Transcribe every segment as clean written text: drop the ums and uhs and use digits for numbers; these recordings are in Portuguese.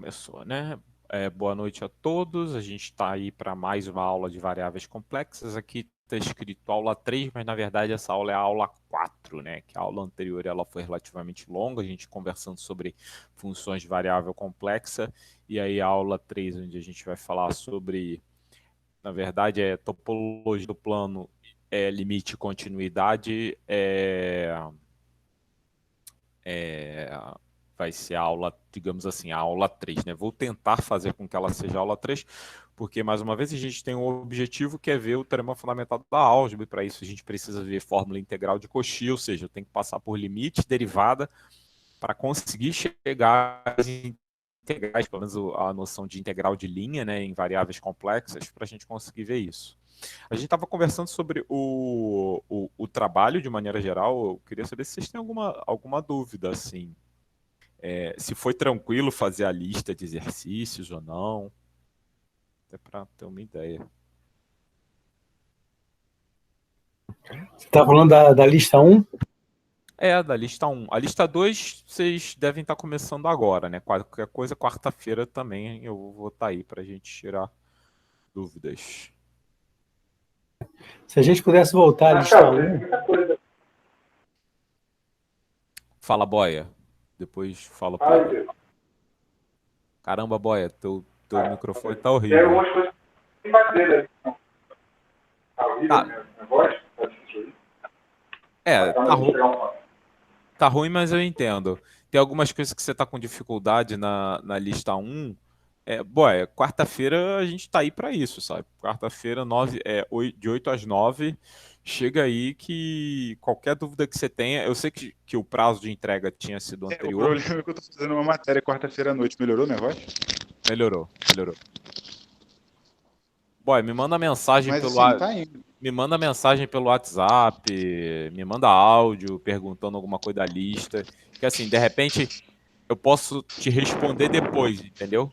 Começou, né? Boa noite a todos. A gente está aí para mais uma aula de variáveis complexas. Aqui está escrito aula 3, mas na verdade essa aula é a aula 4, né? Que a aula anterior ela foi relativamente longa, a gente conversando sobre funções de variável complexa. E aí a aula 3, onde a gente vai falar sobre, na verdade, topologia do plano, limite e continuidade, é, vai ser a aula, digamos assim, a aula 3, né? Vou tentar fazer com que ela seja a aula 3, porque, mais uma vez, a gente tem um objetivo que é ver o teorema fundamentado da álgebra, e para isso a gente precisa ver fórmula integral de Cauchy, ou seja, eu tenho que passar por limite, derivada, para conseguir chegar às integrais, pelo menos a noção de integral de linha, né, em variáveis complexas, para a gente conseguir ver isso. A gente estava conversando sobre o trabalho de maneira geral. Eu queria saber se vocês têm alguma dúvida, assim. Se foi tranquilo fazer a lista de exercícios ou não. Até para ter uma ideia. Você está falando da lista 1? Da lista 1. A lista 2, vocês devem estar começando agora, né? Qualquer coisa, quarta-feira também eu vou estar aí para a gente tirar dúvidas. Se a gente pudesse voltar à lista 1... Fala, Boia. Depois fala o Pedro. Caramba, Boia, teu microfone tá horrível. Tem algumas coisas que fazer, né? Tá horrível minha voz? Tá ruim, mas eu entendo. Tem algumas coisas que você tá com dificuldade na lista 1. Boia, quarta-feira a gente tá aí para isso, sabe? Quarta-feira, de 8 às 9. Chega aí que qualquer dúvida que você tenha, eu sei que o prazo de entrega tinha sido anterior. O problema é que eu tô fazendo uma matéria quarta-feira à noite. Melhorou minha voz? Melhorou. Boy, me manda mensagem me manda mensagem pelo WhatsApp, me manda áudio perguntando alguma coisa da lista, que assim, de repente eu posso te responder depois, entendeu?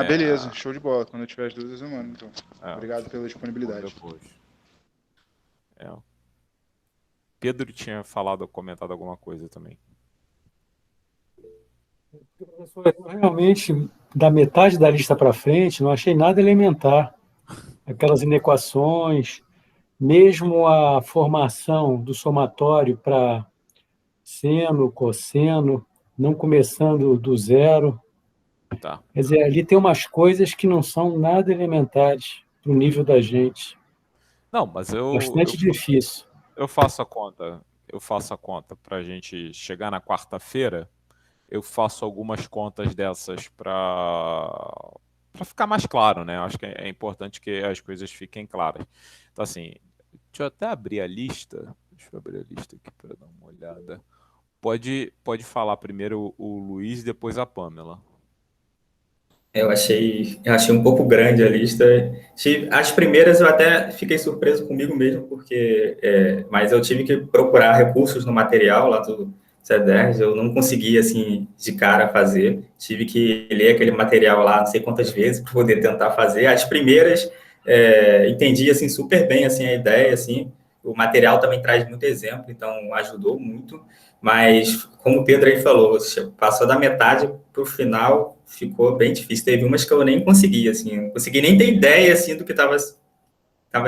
Beleza, show de bola. Quando eu tiver as dúvidas eu mando, então. Obrigado pela disponibilidade. Pedro tinha comentado alguma coisa também. Professor, realmente, da metade da lista para frente, não achei nada elementar. Aquelas inequações, mesmo a formação do somatório para seno, cosseno, não começando do zero. Tá. Quer dizer, ali tem umas coisas que não são nada elementares para o nível da gente. Não, mas Bastante difícil. Eu faço a conta para a gente chegar na quarta-feira. Eu faço algumas contas dessas para ficar mais claro, né? Acho que é importante que as coisas fiquem claras. Então, assim, deixa eu até abrir a lista. Deixa eu abrir a lista aqui para dar uma olhada. Pode falar primeiro o Luiz e depois a Pamela. Eu achei um pouco grande a lista. As primeiras eu até fiquei surpreso comigo mesmo, mas eu tive que procurar recursos no material lá do C10, eu não consegui, assim, de cara fazer. Tive que ler aquele material lá não sei quantas vezes para poder tentar fazer. As primeiras, entendi, assim, super bem, assim, a ideia, assim. O material também traz muito exemplo, então ajudou muito. Mas, como o Pedro aí falou, passou da metade para o final, ficou bem difícil. Teve umas que eu nem consegui, assim, não consegui nem ter ideia, assim, do que estava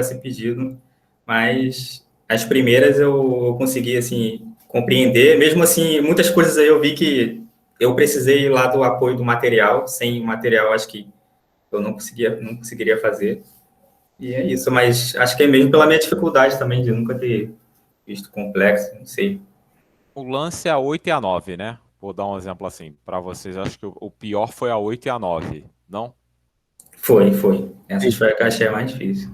se pedindo, mas as primeiras eu consegui, assim, compreender. Mesmo assim, muitas coisas aí eu vi que eu precisei lá do apoio do material. Sem o material, acho que eu não conseguiria fazer. E é isso, mas acho que é mesmo pela minha dificuldade também de nunca ter visto complexo, não sei. O lance é a 8 e a 9, né? Vou dar um exemplo assim para vocês. Acho que o pior foi a 8 e a 9, não? Foi. Essas foi a que eu achei a mais difícil.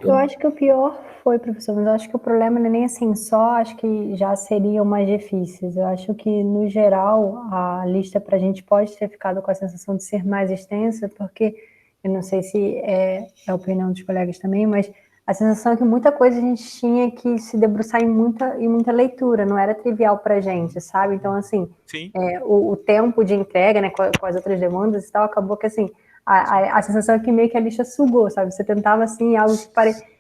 Eu acho que o pior foi, professor, mas eu acho que o problema não é nem assim só, acho que já seriam mais difíceis. Eu acho que, no geral, a lista para a gente pode ter ficado com a sensação de ser mais extensa, porque, eu não sei se é a opinião dos colegas também, mas a sensação é que muita coisa a gente tinha que se debruçar em muita leitura, não era trivial para a gente, sabe? Então, assim, o tempo de entrega, né, com as outras demandas e tal, acabou que, assim, a sensação é que meio que a lista sugou, sabe? Você tentava, assim, algo que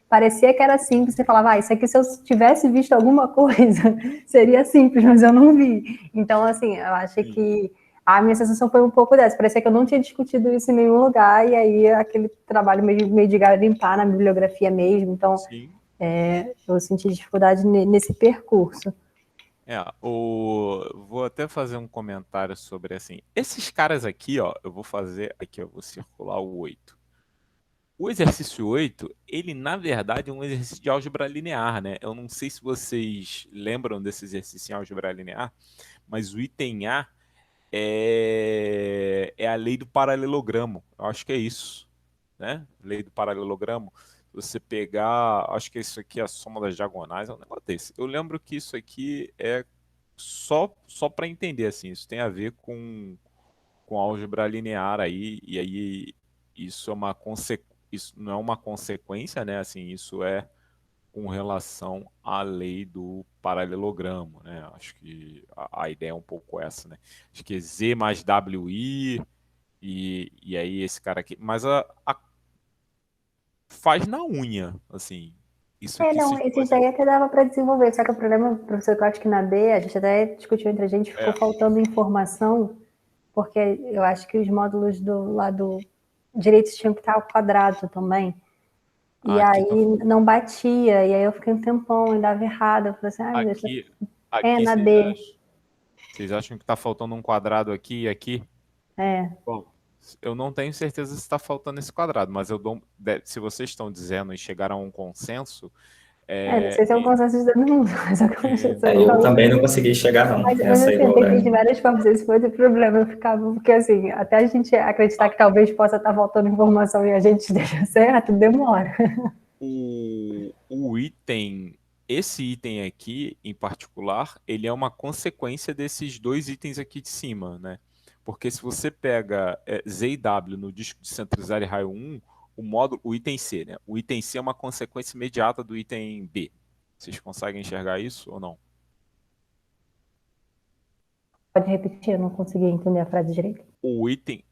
parecia que era simples, você falava, isso aqui se eu tivesse visto alguma coisa, seria simples, mas eu não vi. Então, assim, eu acho que A minha sensação foi um pouco dessa. Parecia que eu não tinha discutido isso em nenhum lugar, e aí aquele trabalho meio de garimpar na bibliografia mesmo. Então, Sim. eu senti dificuldade nesse percurso. Vou até fazer um comentário sobre, assim, esses caras aqui, ó, eu vou circular o 8. O exercício 8, ele na verdade é um exercício de álgebra linear, né? Eu não sei se vocês lembram desse exercício em álgebra linear, mas o item A é a lei do paralelogramo. Eu acho que é isso, né? Lei do paralelogramo. Você pegar, acho que isso aqui é a soma das diagonais, é um negócio desse. Eu lembro que isso aqui é só para entender, assim, isso tem a ver com álgebra linear aí, e aí isso é uma isso não é uma consequência, né? Assim, isso é com relação à lei do paralelogramo, né? Acho que a ideia é um pouco essa, né? Acho que é Z mais WI e aí esse cara aqui, mas faz na unha, assim. Isso aqui Não, esses daí até dava para desenvolver, só que o problema, professor, que eu acho que na B, a gente até discutiu entre a gente, ficou faltando informação, porque eu acho que os módulos do lado direito tinham que estar ao quadrado também. E aí não batia, e aí eu fiquei um tempão e dava errado. Eu falei assim, aqui na D. Vocês acham que está faltando um quadrado aqui e aqui? É. Bom, eu não tenho certeza se está faltando esse quadrado, mas se vocês estão dizendo e chegaram a um consenso... não sei se é um consenso de todo mundo, mas eu também não consegui chegar, não. Mas assim, eu tentei de várias formas, esse foi o problema, eu ficava, porque assim, até a gente acreditar que talvez possa estar faltando informação e a gente esteja certo, demora. Esse item aqui, em particular, ele é uma consequência desses dois itens aqui de cima, né? Porque se você pega Z e W no disco de centralizar e raio 1, o item C, né? O item C é uma consequência imediata do item B. Vocês conseguem enxergar isso ou não? Pode repetir, eu não consegui entender a frase direito. O item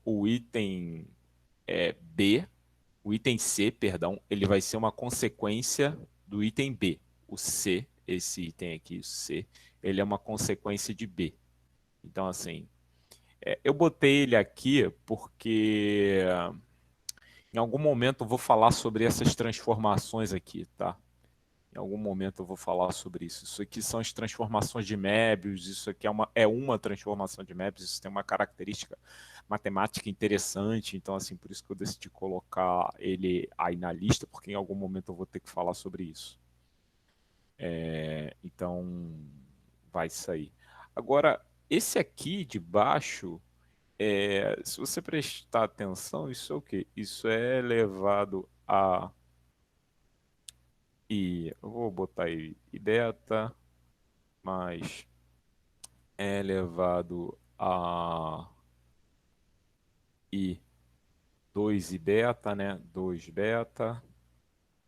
B, o item C, perdão, ele vai ser uma consequência do item B. O C, esse item aqui, o C, ele é uma consequência de B. Então, assim, eu botei ele aqui porque em algum momento eu vou falar sobre essas transformações aqui, tá? Em algum momento eu vou falar sobre isso. Isso aqui são as transformações de Möbius, isso aqui é uma transformação de Möbius, isso tem uma característica matemática interessante, então assim, por isso que eu decidi colocar ele aí na lista, porque em algum momento eu vou ter que falar sobre isso. Então, vai sair. Agora, esse aqui de baixo, se você prestar atenção, isso é o quê? Isso é elevado a... E eu vou botar aí I beta mais é elevado a I 2 I beta, né? 2 beta.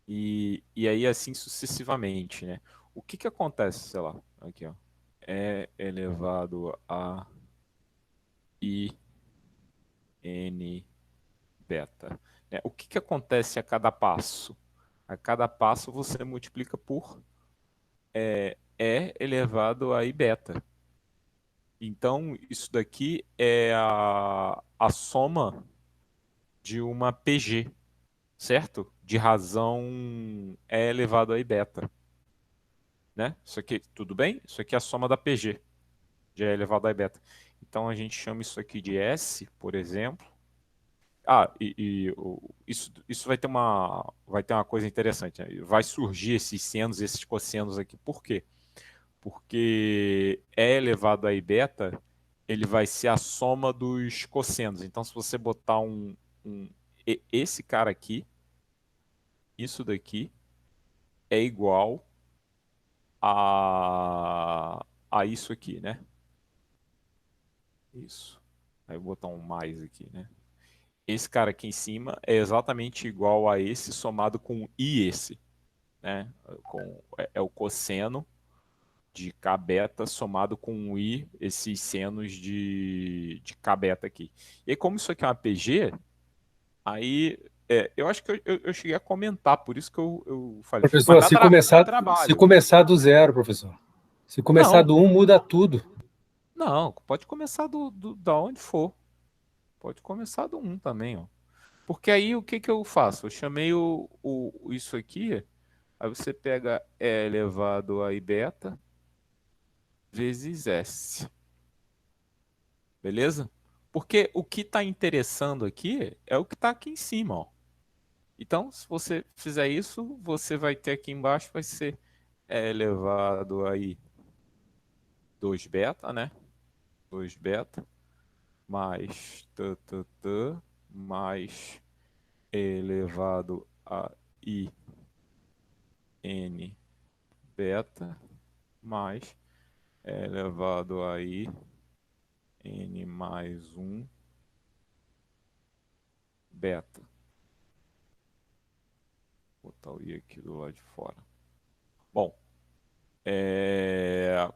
E aí assim sucessivamente, né? O que acontece, sei lá, aqui, ó. É elevado a I N beta. O que acontece a cada passo? A cada passo você multiplica por E elevado a I beta. Então, isso daqui é a soma de uma PG, certo? De razão E elevado a I beta. Né? Isso aqui, tudo bem? Isso aqui é a soma da PG, de E elevado a I beta. Então, a gente chama isso aqui de S, por exemplo. Isso vai ter uma coisa interessante, né? Vai surgir esses senos, esses cossenos aqui. Por quê? Porque E elevado a I beta, ele vai ser a soma dos cossenos. Então, se você botar esse cara aqui, isso daqui é igual a isso aqui, né? Isso. Aí eu vou botar um mais aqui, né? Esse cara aqui em cima é exatamente igual a esse somado com I esse, né? É o cosseno de K beta somado com I, esses senos de K beta aqui. E aí, como isso aqui é uma PG, aí eu acho que eu cheguei a comentar, por isso que eu falei. Professor, se começar do zero, professor. Se começar do 1, muda tudo. Não, pode começar da onde for. Pode começar do 1 também, ó. Porque aí o que que eu faço? Eu chamei isso aqui, aí você pega E elevado a I beta vezes S. Beleza? Porque o que está interessando aqui é o que está aqui em cima, ó. Então, se você fizer isso, você vai ter aqui embaixo, vai ser E elevado a I 2 beta, né? 2 beta, mais mais E elevado a I N beta, mais E elevado a I N mais 1 beta. Vou botar o I aqui do lado de fora. Bom,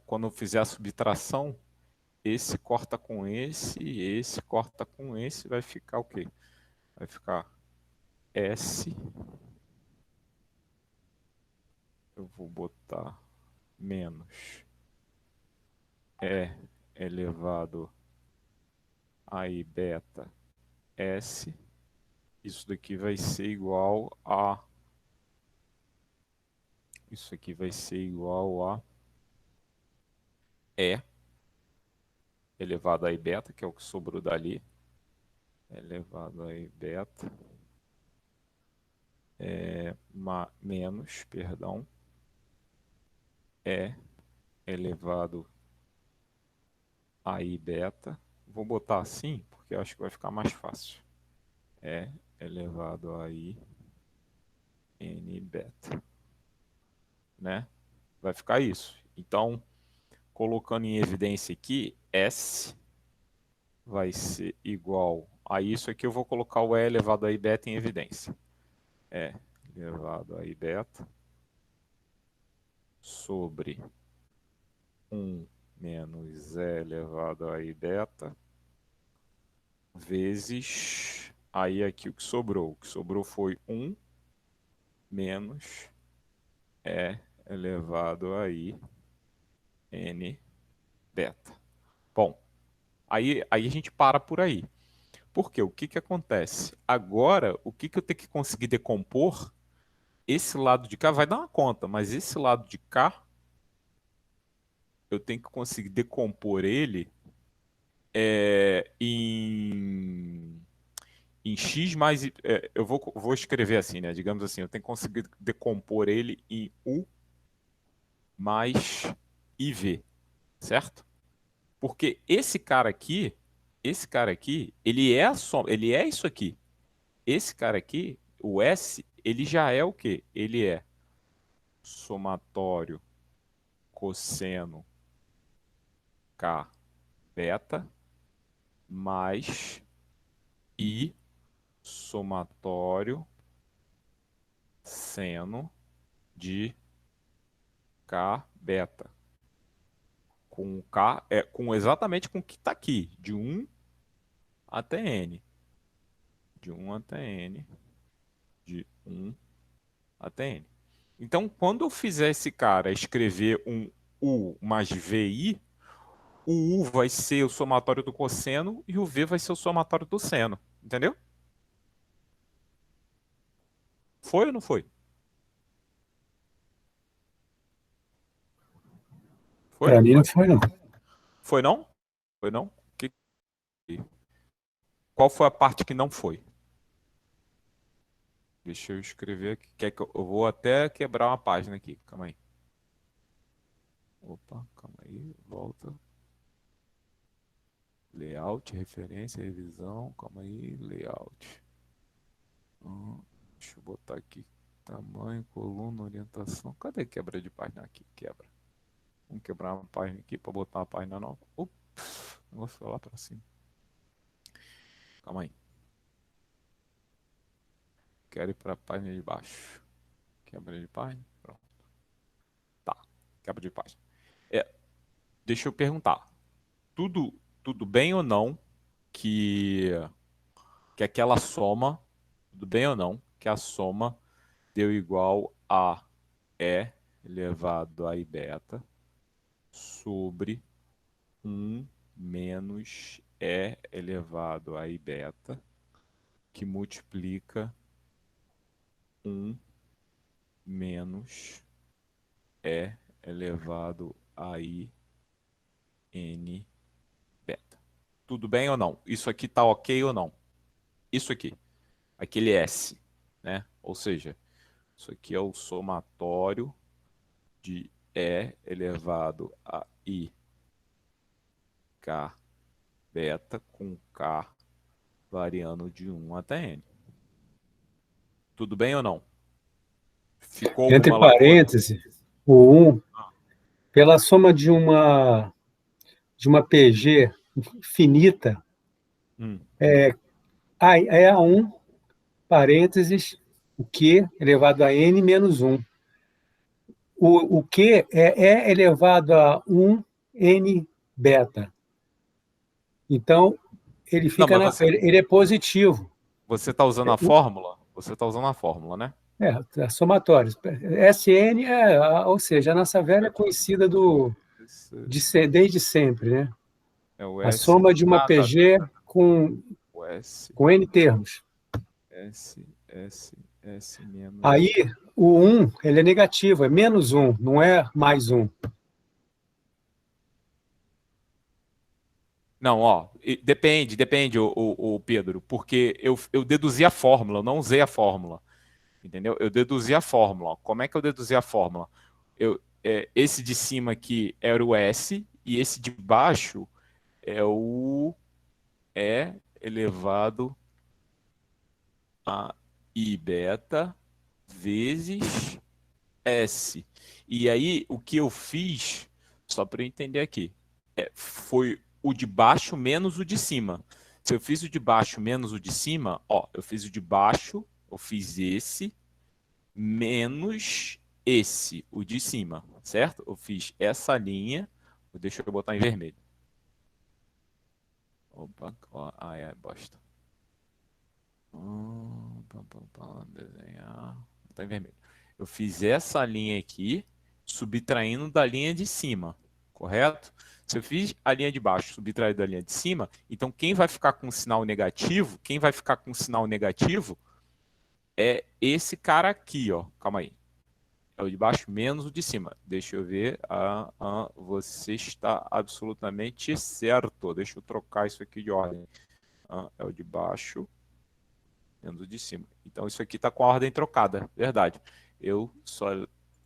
quando eu fizer a subtração, esse corta com esse corta com esse, vai ficar o quê? Vai ficar S, eu vou botar menos E elevado a I beta S, isso daqui vai ser igual a, isso aqui vai ser igual a E elevado a I beta, que é o que sobrou dali, elevado a I beta, menos, perdão, E elevado a I beta. Vou botar assim, porque eu acho que vai ficar mais fácil. E elevado a I N beta, né? Vai ficar isso. Então, colocando em evidência aqui, S vai ser igual a isso aqui. Eu vou colocar o E elevado a I beta em evidência. E elevado a I beta sobre 1 menos E elevado a I beta vezes, aí aqui o que sobrou. O que sobrou foi 1 menos E elevado a I N beta. Bom, aí a gente para por aí. Por quê? O que que acontece? Agora, o que que eu tenho que conseguir decompor? Esse lado de cá vai dar uma conta, mas esse lado de cá, eu tenho que conseguir decompor ele em x mais... eu vou escrever assim, né? Digamos assim, eu tenho que conseguir decompor ele em u mais iv, certo? Porque esse cara aqui, ele é a soma, ele é isso aqui. Esse cara aqui, o S, ele já é o quê? Ele é somatório cosseno K beta mais I somatório seno de K beta. Com K, exatamente com o que está aqui, de 1 até N. De 1 até N. De 1 até N. Então, quando eu fizer esse cara escrever um U mais VI, o U vai ser o somatório do cosseno e o V vai ser o somatório do seno. Entendeu? Foi ou não foi? Foi? Para mim não foi, não. Foi não? Foi não? Qual foi a parte que não foi? Deixa eu escrever aqui. Quer que eu vou até quebrar uma página aqui. Calma aí. Opa, calma aí. Volta. Layout, referência, revisão. Calma aí. Layout. Deixa eu botar aqui. Tamanho, coluna, orientação. Cadê quebra de página aqui? Quebra. Vamos quebrar uma página aqui para botar uma página nova. Ups, o negócio foi lá para cima. Calma aí. Quero ir para a página de baixo. Quebra de página. Pronto. Tá. Quebra de página. Deixa eu perguntar. Tudo bem ou não que aquela soma, tudo bem ou não que a soma deu igual a E elevado a I beta sobre 1 menos E elevado a I beta, que multiplica 1 menos E elevado a I N beta. Tudo bem ou não? Isso aqui tá ok ou não? Isso aqui, aquele S, né? Ou seja, isso aqui é o somatório de E elevado a I K beta com K variando de 1 até N. Tudo bem ou não? Ficou Entre alguma lacuna? parênteses, o 1, pela soma de uma PG finita, Hum. é a 1, parênteses, o Q elevado a N menos 1. O Q é elevado a 1 N beta. Então, ele Não, fica mas ele é positivo. você está usando a fórmula? Você está usando a fórmula, né? É somatório. SN ou seja, a nossa velha conhecida desde sempre, né? É o A S. soma de uma Ah, tá. PG com O S, N termos. S menos. Aí, o 1, ele é negativo, é menos 1, não é mais 1. Não, ó, depende, o Pedro, porque eu deduzi a fórmula, eu não usei a fórmula, entendeu? Eu deduzi a fórmula. Como é que eu deduzi a fórmula? Esse de cima aqui era o S e esse de baixo é o E elevado a I beta vezes S. E aí, o que eu fiz, só para eu entender aqui, foi o de baixo menos o de cima. Se eu fiz o de baixo menos o de cima, ó, eu fiz o de baixo, eu fiz esse, menos esse, o de cima, certo? Eu fiz essa linha, deixa eu botar em vermelho. Opa, ó, bosta. Desenhar, botar em vermelho. Eu fiz essa linha aqui, subtraindo da linha de cima, correto? Se eu fiz a linha de baixo subtraído da linha de cima, então quem vai ficar com sinal negativo, quem vai ficar com sinal negativo é esse cara aqui, ó. Calma aí. É o de baixo menos o de cima. Deixa eu ver. Você está absolutamente certo. Deixa eu trocar isso aqui de ordem. É o de baixo menos o de cima. Então isso aqui está com a ordem trocada. Verdade. Eu só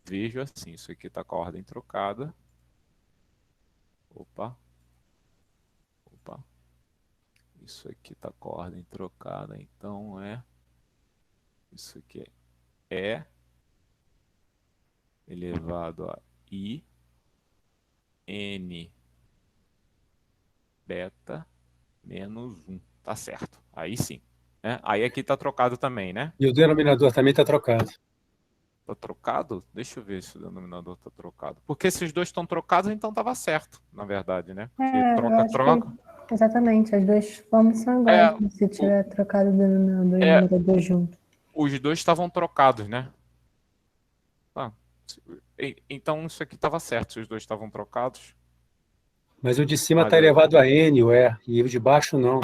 vejo assim. Isso aqui está com a ordem trocada. Opa. Opa. Isso aqui está com a ordem trocada. Então isso aqui é elevado a I N beta menos 1. Tá certo. Aí sim. Né? Aí aqui tá trocado também, né? E o denominador também está trocado. Tá trocado? Deixa eu ver se o denominador tá trocado. Porque se os dois estão trocados, então tava certo, na verdade, né? Porque Eu acho troca. que, exatamente, as duas formas são iguais, né? Se tiver trocado o denominador e o numerador junto. Os dois estavam trocados, né? Então isso aqui tava certo, se os dois estavam trocados. Mas o de cima está elevado a N, e o de baixo não.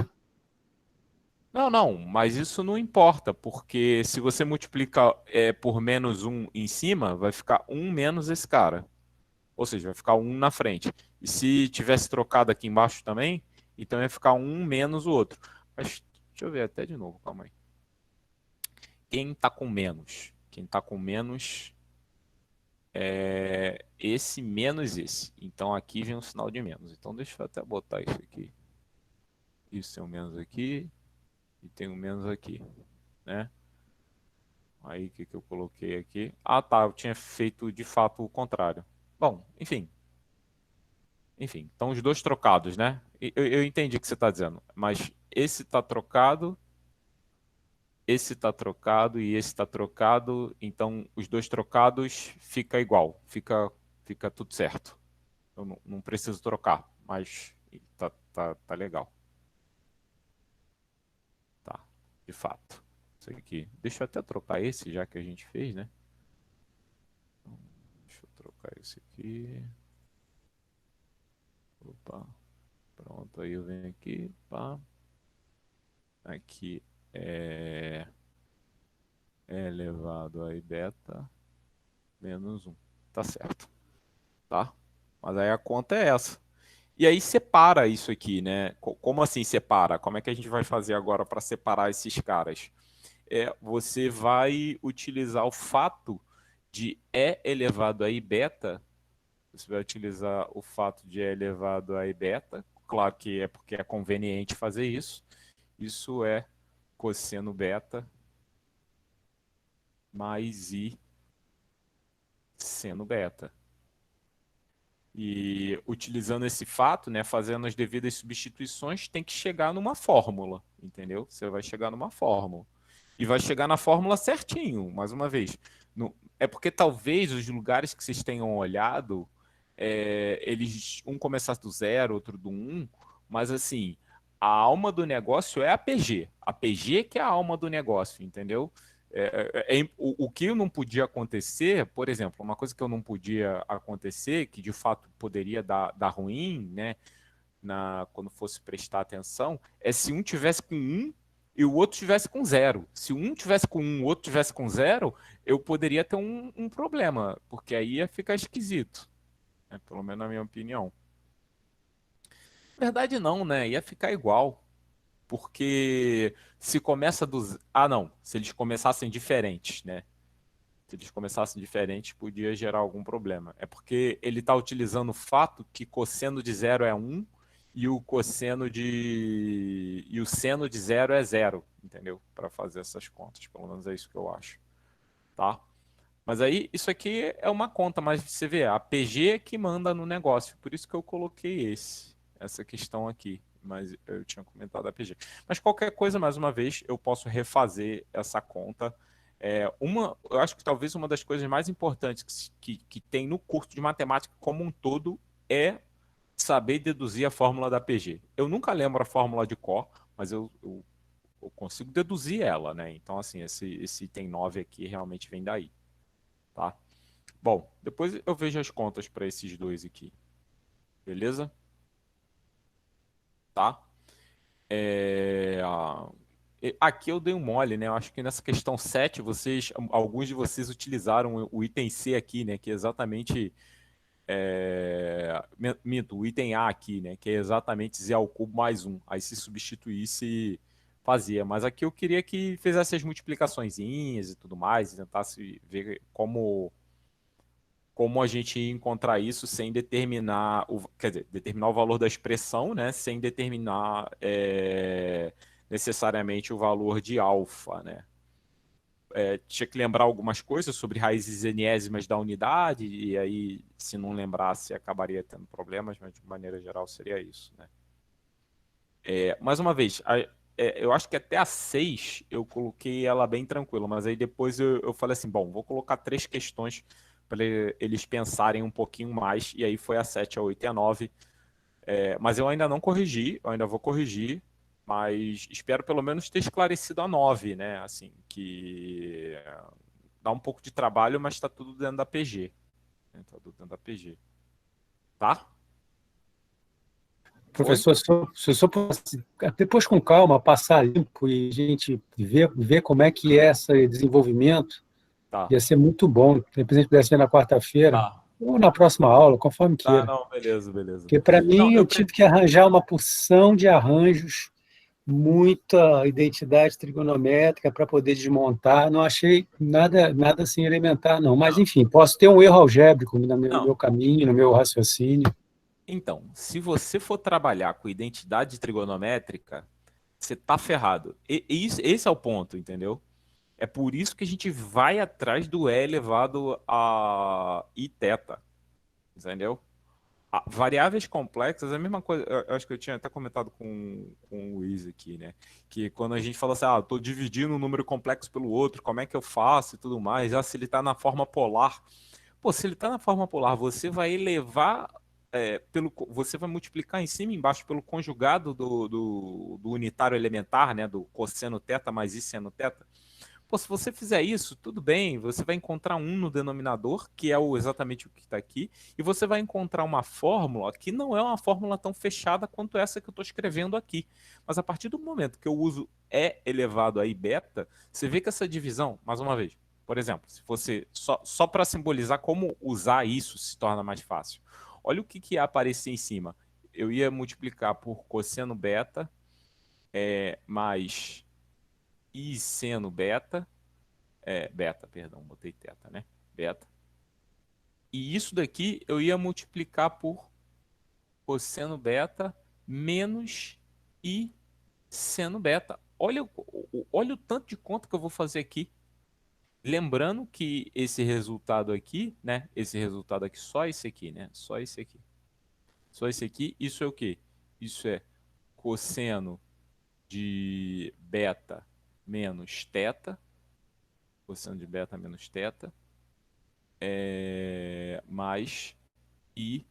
Não, mas isso não importa, porque se você multiplica por menos 1 em cima, vai ficar 1 menos esse cara. Ou seja, vai ficar 1 na frente. E se tivesse trocado aqui embaixo também, então ia ficar 1 menos o outro. Mas deixa eu ver até de novo, calma aí. Quem está com menos? Quem está com menos é esse menos esse. Então aqui vem um sinal de menos. Então deixa eu até botar isso aqui. Isso tem um menos aqui e tem um menos aqui, né? Aí o que eu coloquei aqui? Ah, tá, eu tinha feito de fato o contrário. Bom, enfim, então os dois trocados, né? Eu entendi o que você está dizendo, mas esse está trocado, esse está trocado e esse está trocado, então os dois trocados fica igual, fica tudo certo. Eu não preciso trocar, mas tá legal. Tá, de fato. Isso aqui. Deixa eu até trocar esse, já que a gente fez, né? Deixa eu trocar esse aqui. Opa. Pronto, aí eu venho aqui, pá. Aqui é elevado a beta menos um. Tá certo, tá? Mas aí a conta é essa. E aí separa isso aqui, né? Como assim separa? Como é que a gente vai fazer agora para separar esses caras? Você vai utilizar o fato de E elevado a I beta. Você vai utilizar o fato de E elevado a I beta. Claro que é porque é conveniente fazer isso. Isso é cosseno beta mais I seno beta. E utilizando esse fato, né, fazendo as devidas substituições, tem que chegar numa fórmula, entendeu? Você vai chegar numa fórmula. E vai chegar na fórmula certinho, mais uma vez. É porque talvez os lugares que vocês tenham olhado, eles um começasse do zero, outro do um, mas assim, a alma do negócio é a PG. A PG que é a alma do negócio, entendeu? O que não podia acontecer, por exemplo, uma coisa que eu não podia acontecer, que de fato poderia dar ruim, né, quando fosse prestar atenção, é se um tivesse com um e o outro tivesse com zero. Se um tivesse com um, o outro tivesse com zero, eu poderia ter um problema, porque aí ia ficar esquisito, né, pelo menos na minha opinião. Na verdade não, né? Ia ficar igual. Porque se começa dos. Ah, não. Se eles começassem diferentes, né? Se eles começassem diferentes, podia gerar algum problema. É porque ele está utilizando o fato que cosseno de zero é 1 e o cosseno de. E o seno de zero é zero, entendeu? Para fazer essas contas. Pelo menos é isso que eu acho. Tá? Mas aí, isso aqui é uma conta, mas você vê, a PG é que manda no negócio. Por isso que eu coloquei essa questão aqui. Mas eu tinha comentado a PG. Mas qualquer coisa, mais uma vez, eu posso refazer essa conta. Eu acho que talvez uma das coisas mais importantes que tem no curso de matemática como um todo é saber deduzir a fórmula da PG. Eu nunca lembro a fórmula de cor, mas eu consigo deduzir ela, né? Então, assim, esse item 9 aqui realmente vem daí. Tá? Bom, depois eu vejo as contas para esses dois aqui. Beleza? Tá? Aqui eu dei um mole, né? Eu acho que nessa questão 7, alguns de vocês utilizaram o item C aqui, né? Que é exatamente. Minto, o item A aqui, né? Que é exatamente Z ao cubo mais 1. Aí se substituísse, fazia. Mas aqui eu queria que fizesse as multiplicaçõezinhas e tudo mais, e tentasse ver como a gente ia encontrar isso sem determinar quer dizer, determinar o valor da expressão, né, sem determinar necessariamente o valor de alfa, né. Tinha que lembrar algumas coisas sobre raízes enésimas da unidade, e aí, se não lembrasse, acabaria tendo problemas, mas de maneira geral seria isso, né. Mais uma vez, eu acho que até a 6 eu coloquei ela bem tranquila, mas aí depois eu falei assim, bom, vou colocar 3 questões para eles pensarem um pouquinho mais, e aí foi a 7, a 8 e a 9. Mas eu ainda não corrigi, eu ainda vou corrigir, mas espero pelo menos ter esclarecido a 9, né? Assim, que dá um pouco de trabalho, mas está tudo dentro da PG. Né? Tá tudo dentro da PG. Tá? Professor, se eu só pudesse, depois com calma, passar limpo e a gente ver como é que é esse desenvolvimento, Tá. ia ser muito bom. Depois a gente pudesse ver na quarta-feira, Tá. ou na próxima aula, conforme Tá, queira. não, beleza, beleza. Porque, para Não, mim, eu tive que arranjar uma porção de arranjos, muita identidade trigonométrica para poder desmontar. Não achei nada assim elementar, não. Mas, enfim, posso ter um erro algébrico no meu caminho, no meu raciocínio. Então, se você for trabalhar com identidade trigonométrica, você tá ferrado. Esse é o ponto, entendeu? É por isso que a gente vai atrás do E elevado a I θ, entendeu? Variáveis complexas é a mesma coisa. Eu acho que eu tinha até comentado com o Luiz aqui, né? Que quando a gente fala assim, eu tô dividindo um número complexo pelo outro, como é que eu faço e tudo mais? Se ele tá na forma polar. Pô, se ele tá na forma polar, você vai elevar você vai multiplicar em cima e embaixo pelo conjugado do unitário elementar, né? Do cosseno θ mais I seno θ. Pô, se você fizer isso, tudo bem, você vai encontrar um no denominador, que é exatamente o que está aqui, e você vai encontrar uma fórmula que não é uma fórmula tão fechada quanto essa que eu estou escrevendo aqui. Mas a partir do momento que eu uso E elevado a I beta, você vê que essa divisão, mais uma vez, por exemplo, se você só para simbolizar como usar isso se torna mais fácil. Olha o que ia aparecer em cima. Eu ia multiplicar por cosseno beta mais I seno beta, beta, perdão, botei teta, né? Beta. E isso daqui eu ia multiplicar por cosseno beta menos I seno beta. Olha o tanto de conta que eu vou fazer aqui. Lembrando que esse resultado aqui, né? Esse resultado aqui, só esse aqui, né? Só esse aqui. Só esse aqui, isso é o quê? Isso é cosseno de beta menos teta. Cosseno de beta menos teta. Mais I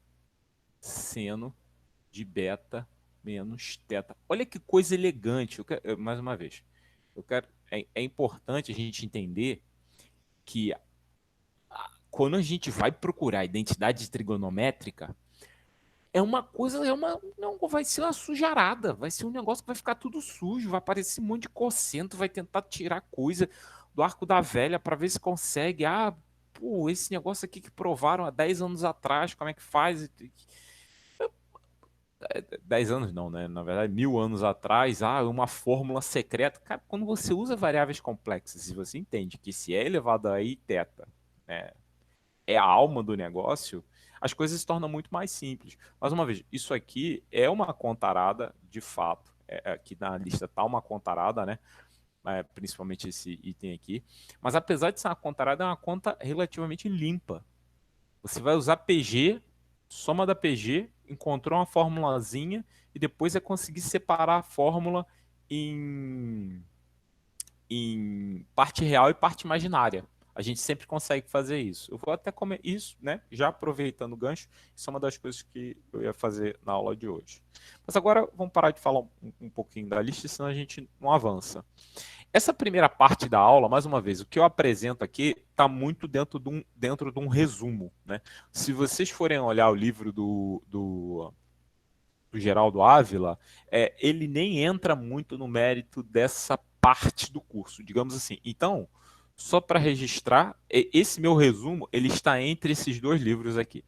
seno de beta menos teta. Olha que coisa elegante. Mais uma vez, é importante a gente entender que quando a gente vai procurar identidade trigonométrica, não, vai ser uma sujarada, vai ser um negócio que vai ficar tudo sujo, vai aparecer um monte de cosseno, vai tentar tirar coisa do arco da velha para ver se consegue. Pô, esse negócio aqui que provaram há 10 anos atrás, como é que faz? 10 anos não, né? Na verdade, 1000 anos atrás, uma fórmula secreta. Cara, quando você usa variáveis complexas e você entende que se é elevado a i θ, né, é a alma do negócio, as coisas se tornam muito mais simples. Mais uma vez, isso aqui é uma contarada de fato. Aqui na lista está uma contarada, né? Principalmente esse item aqui. Mas apesar de ser uma contarada, é uma conta relativamente limpa. Você vai usar PG, soma da PG, encontrou uma formulazinha e depois é conseguir separar a fórmula em parte real e parte imaginária. A gente sempre consegue fazer isso. Eu vou até comer isso, né? Já aproveitando o gancho, isso é uma das coisas que eu ia fazer na aula de hoje. Mas agora vamos parar de falar um pouquinho da lista, senão a gente não avança. Essa primeira parte da aula, mais uma vez, o que eu apresento aqui está muito dentro de um resumo, né? Se vocês forem olhar o livro do Geraldo Ávila, ele nem entra muito no mérito dessa parte do curso, digamos assim. Então, só para registrar, esse meu resumo ele está entre esses dois livros aqui.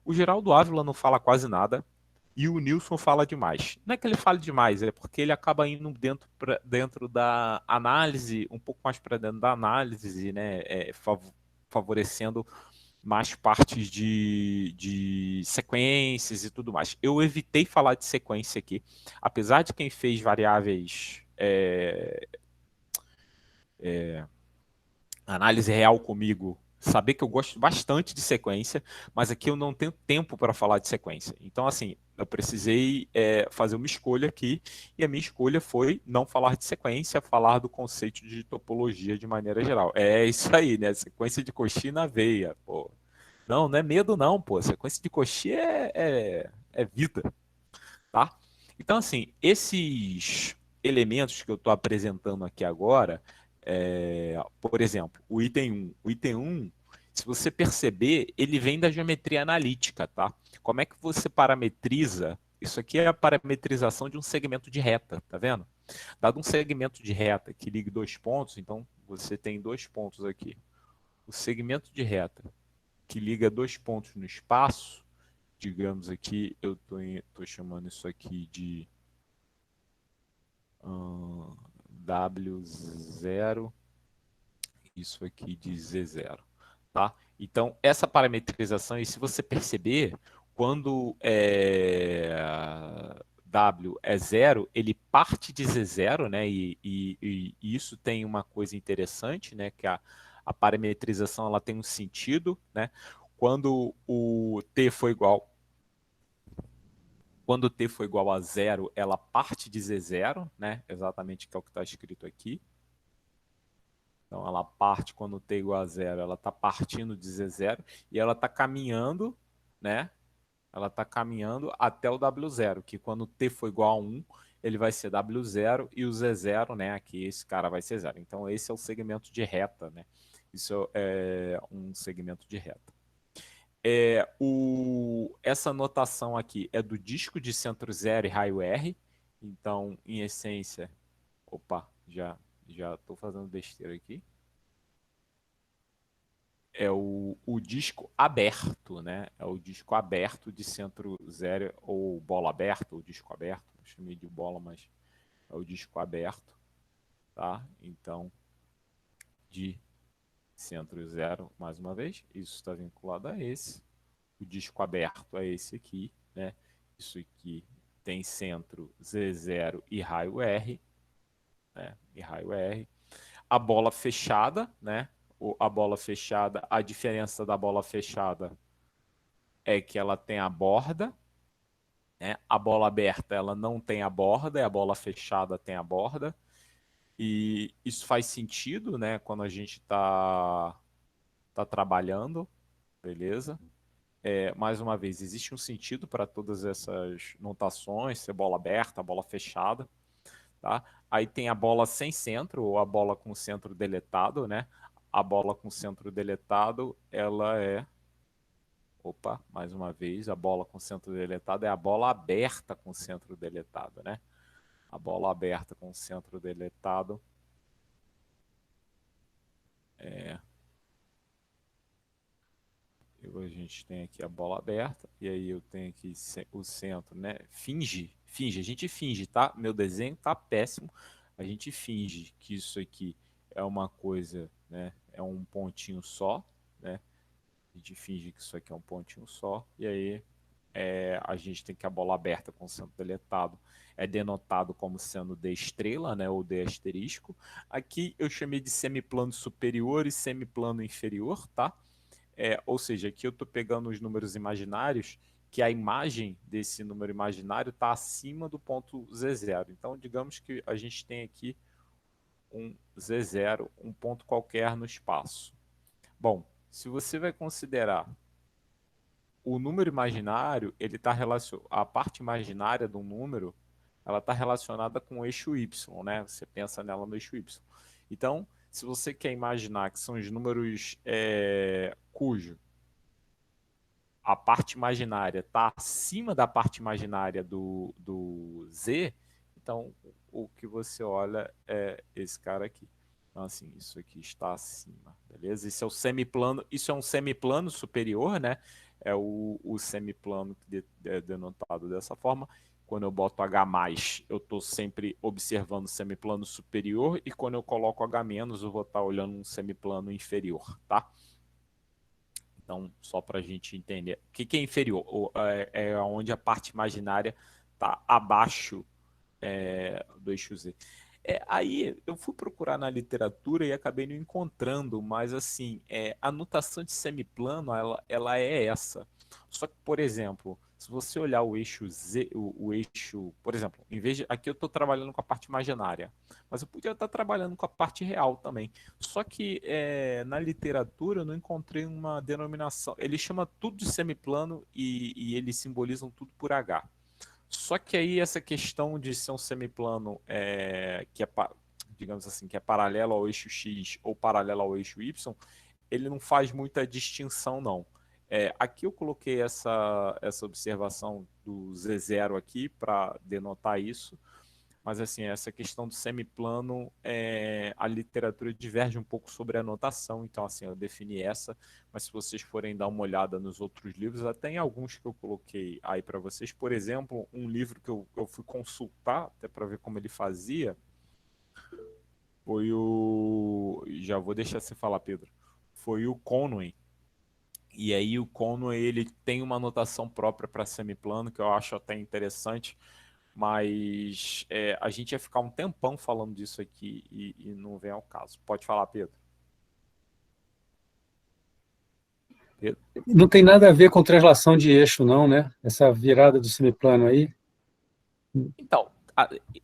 O Geraldo Ávila não fala quase nada e o Nilson fala demais. Não é que ele fale demais, é porque ele acaba indo dentro da análise, um pouco mais para dentro da análise, né, favorecendo mais partes de sequências e tudo mais. Eu evitei falar de sequência aqui, apesar de quem fez variáveis análise real comigo saber que eu gosto bastante de sequência, mas aqui eu não tenho tempo para falar de sequência. Então, assim, eu precisei fazer uma escolha aqui, e a minha escolha foi não falar de sequência, falar do conceito de topologia de maneira geral. É isso aí, né? Sequência de coxinha na veia, pô. Não é medo não, pô. Sequência de coxinha é vida, tá? Então, assim, esses elementos que eu estou apresentando aqui agora, por exemplo, o item 1. O item 1, se você perceber, ele vem da geometria analítica, tá? Como é que você parametriza? Isso aqui é a parametrização de um segmento de reta, tá vendo? Dado um segmento de reta que liga dois pontos, então você tem dois pontos aqui. O segmento de reta que liga dois pontos no espaço, digamos aqui, eu estou chamando isso aqui de W0, isso aqui de Z0, tá? Então, essa parametrização, e se você perceber, quando W é 0, ele parte de Z0, né? E isso tem uma coisa interessante, né? Que a parametrização ela tem um sentido, né? Quando o T for igual a 0, ela parte de Z0, né? Exatamente que é o que está escrito aqui. Então, ela parte quando T igual a 0, ela está partindo de Z0 e ela está caminhando, né? Ela está caminhando até o W0, que quando T for igual a 1, ele vai ser W0 e o Z0, né, aqui esse cara vai ser 0. Então esse é o segmento de reta, né? Isso é um segmento de reta. Essa notação aqui é do disco de centro 0 e raio R. Então, em essência... Opa, já estou fazendo besteira aqui. É o disco aberto, né? É o disco aberto de centro 0, ou bola aberta, ou disco aberto. Eu chamei de bola, mas é o disco aberto, tá? Então, de centro 0, mais uma vez, isso está vinculado a esse. O disco aberto é esse aqui, né? Isso aqui tem centro Z0 e raio R, né? E raio R. A bola fechada, né? A bola fechada, a diferença da bola fechada é que ela tem a borda, né? A bola aberta ela não tem a borda, e a bola fechada tem a borda. E isso faz sentido, né? Quando a gente tá trabalhando, beleza? Mais uma vez, existe um sentido para todas essas notações, ser bola aberta, bola fechada, tá? Aí tem a bola sem centro, ou a bola com centro deletado, né? A bola com centro deletado, ela é... Opa, mais uma vez, a bola com centro deletado é a bola aberta com centro deletado, né? A bola aberta com centro deletado a gente tem aqui a bola aberta, e aí eu tenho aqui o centro, né? Finge, a gente finge, tá? Meu desenho tá péssimo, a gente finge que isso aqui é uma coisa, né? É um pontinho só, né? A gente finge que isso aqui é um pontinho só, e aí a gente tem que a bola aberta com o centro deletado é denotado como sendo D estrela, né? Ou D asterisco. Aqui eu chamei de semiplano superior e semiplano inferior, tá? Ou seja, aqui eu estou pegando os números imaginários, que a imagem desse número imaginário está acima do ponto Z0. Então, digamos que a gente tem aqui um Z0, um ponto qualquer no espaço. Bom, se você vai considerar o número imaginário, ele está relacionado, a parte imaginária do número, ela está relacionada com o eixo Y, né? Você pensa nela no eixo Y. Então, se você quer imaginar que são os números cujo a parte imaginária está acima da parte imaginária do Z, então o que você olha é esse cara aqui. Então, assim, isso aqui está acima, beleza? Isso é um semiplano superior, né? É o semiplano que é denotado dessa forma. Quando eu boto H+, eu estou sempre observando o semiplano superior, e quando eu coloco H-, eu vou estar olhando um semiplano inferior, tá? Então, só para a gente entender. O que é inferior? É onde a parte imaginária está abaixo do eixo Z. Aí eu fui procurar na literatura e acabei não encontrando, mas assim, a notação de semiplano, ela é essa. Só que, por exemplo, se você olhar o eixo Z, o eixo, por exemplo, em vez de, aqui eu estou trabalhando com a parte imaginária, mas eu podia estar trabalhando com a parte real também. Só que na literatura eu não encontrei uma denominação. Ele chama tudo de semiplano e eles simbolizam tudo por H. Só que aí essa questão de ser um semiplano que digamos assim, que é paralelo ao eixo X ou paralelo ao eixo Y, ele não faz muita distinção, não. Aqui eu coloquei essa observação do Z0 aqui para denotar isso, mas assim, essa questão do semiplano, a literatura diverge um pouco sobre a notação, então assim, eu defini essa, mas se vocês forem dar uma olhada nos outros livros, até em alguns que eu coloquei aí para vocês, por exemplo, um livro que eu fui consultar, até para ver como ele fazia, foi já vou deixar você falar, Pedro, foi o Conway. E aí o Conway, ele tem uma notação própria para semiplano, que eu acho até interessante, mas a gente ia ficar um tempão falando disso aqui e não vem ao caso. Pode falar, Pedro. Pedro? Não tem nada a ver com translação de eixo, não, né? Essa virada do semiplano aí.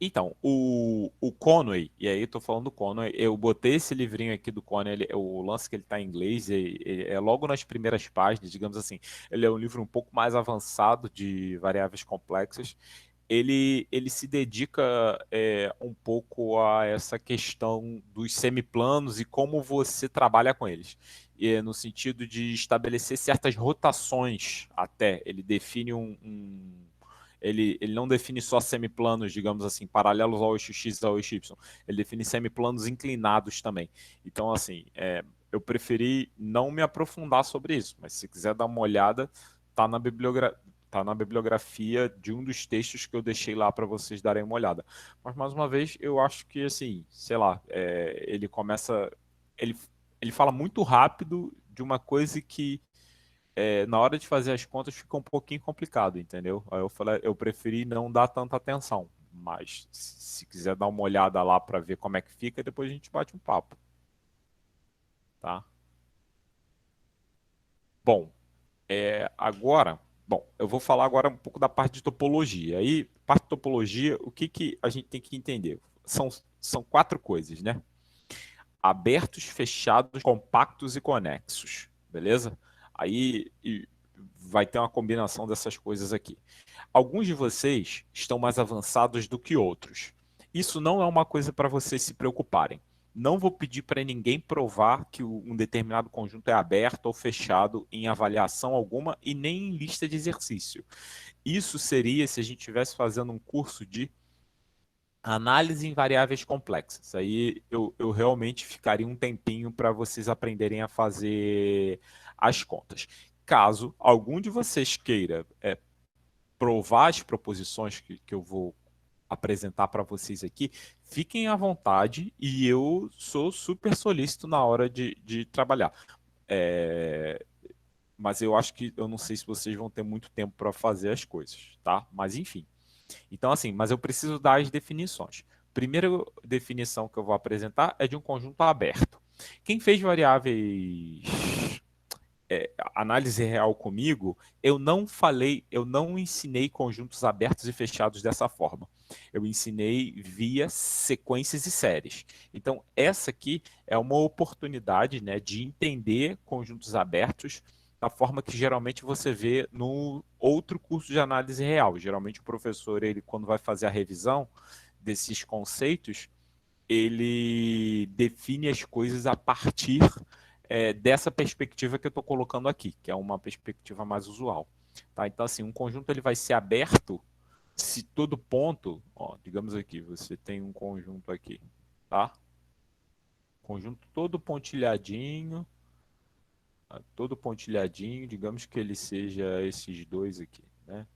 Então, o Conway, e aí eu tô falando do Conway, eu botei esse livrinho aqui do Conway, o lance que ele tá em inglês, é logo nas primeiras páginas, digamos assim, ele é um livro um pouco mais avançado de variáveis complexas, ele se dedica um pouco a essa questão dos semiplanos e como você trabalha com eles. E, no sentido de estabelecer certas rotações até. Ele define ele não define só semiplanos, digamos assim, paralelos ao eixo X e ao eixo Y. Ele define semiplanos inclinados também. Então, assim, eu preferi não me aprofundar sobre isso, mas se quiser dar uma olhada, tá na bibliografia de um dos textos que eu deixei lá para vocês darem uma olhada. Mas, mais uma vez, eu acho que, assim, sei lá, ele começa... Ele fala muito rápido de uma coisa que, na hora de fazer as contas, fica um pouquinho complicado, entendeu? Aí eu preferi não dar tanta atenção. Mas, se quiser dar uma olhada lá para ver como é que fica, depois a gente bate um papo. Tá? Bom, agora... Bom, eu vou falar agora um pouco da parte de topologia. Aí, parte de topologia, o que a gente tem que entender? São 4 coisas, né? Abertos, fechados, compactos e conexos, beleza? Aí vai ter uma combinação dessas coisas aqui. Alguns de vocês estão mais avançados do que outros. Isso não é uma coisa para vocês se preocuparem. Não vou pedir para ninguém provar que um determinado conjunto é aberto ou fechado em avaliação alguma e nem em lista de exercício. Isso seria se a gente estivesse fazendo um curso de análise em variáveis complexas. Aí eu realmente ficaria um tempinho para vocês aprenderem a fazer as contas. Caso algum de vocês queira provar as proposições que eu vou apresentar para vocês aqui, fiquem à vontade e eu sou super solícito na hora de trabalhar. Mas eu acho que eu não sei se vocês vão ter muito tempo para fazer as coisas, tá? Mas enfim. Então, assim, mas eu preciso dar as definições. Primeira definição que eu vou apresentar é de um conjunto aberto. Quem fez variáveis análise real comigo, eu não ensinei conjuntos abertos e fechados dessa forma. Eu ensinei via sequências e séries. Então, essa aqui é uma oportunidade, né, de entender conjuntos abertos da forma que geralmente você vê no outro curso de análise real. Geralmente o professor, ele, quando vai fazer a revisão desses conceitos, ele define as coisas a partir dessa perspectiva que eu estou colocando aqui, que é uma perspectiva mais usual. Tá? Então, assim, um conjunto ele vai ser aberto se todo ponto, ó, digamos aqui, você tem um conjunto aqui, tá? Conjunto todo pontilhadinho, digamos que ele seja esses dois aqui, né?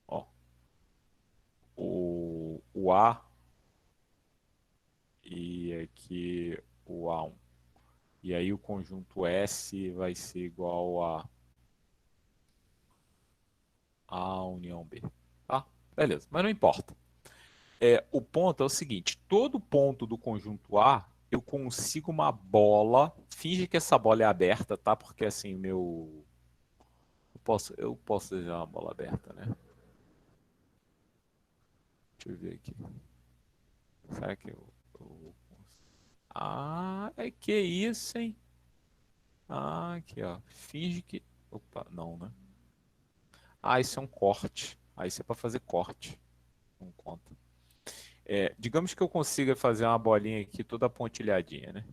Ó, o A e aqui o A1. E aí o conjunto S vai ser igual a A união B. Tá? Beleza, mas não importa. O ponto é o seguinte, todo ponto do conjunto A, eu consigo uma bola, finge que essa bola é aberta, tá? Porque assim, eu posso desenhar uma bola aberta, né? Deixa eu ver aqui. Será que Ah, que isso, hein? Ah, aqui, ó. Finge que... Opa, não, né? Ah, isso é um corte. Ah, isso é para fazer corte. Não conta. Digamos que eu consiga fazer uma bolinha aqui toda pontilhadinha, né?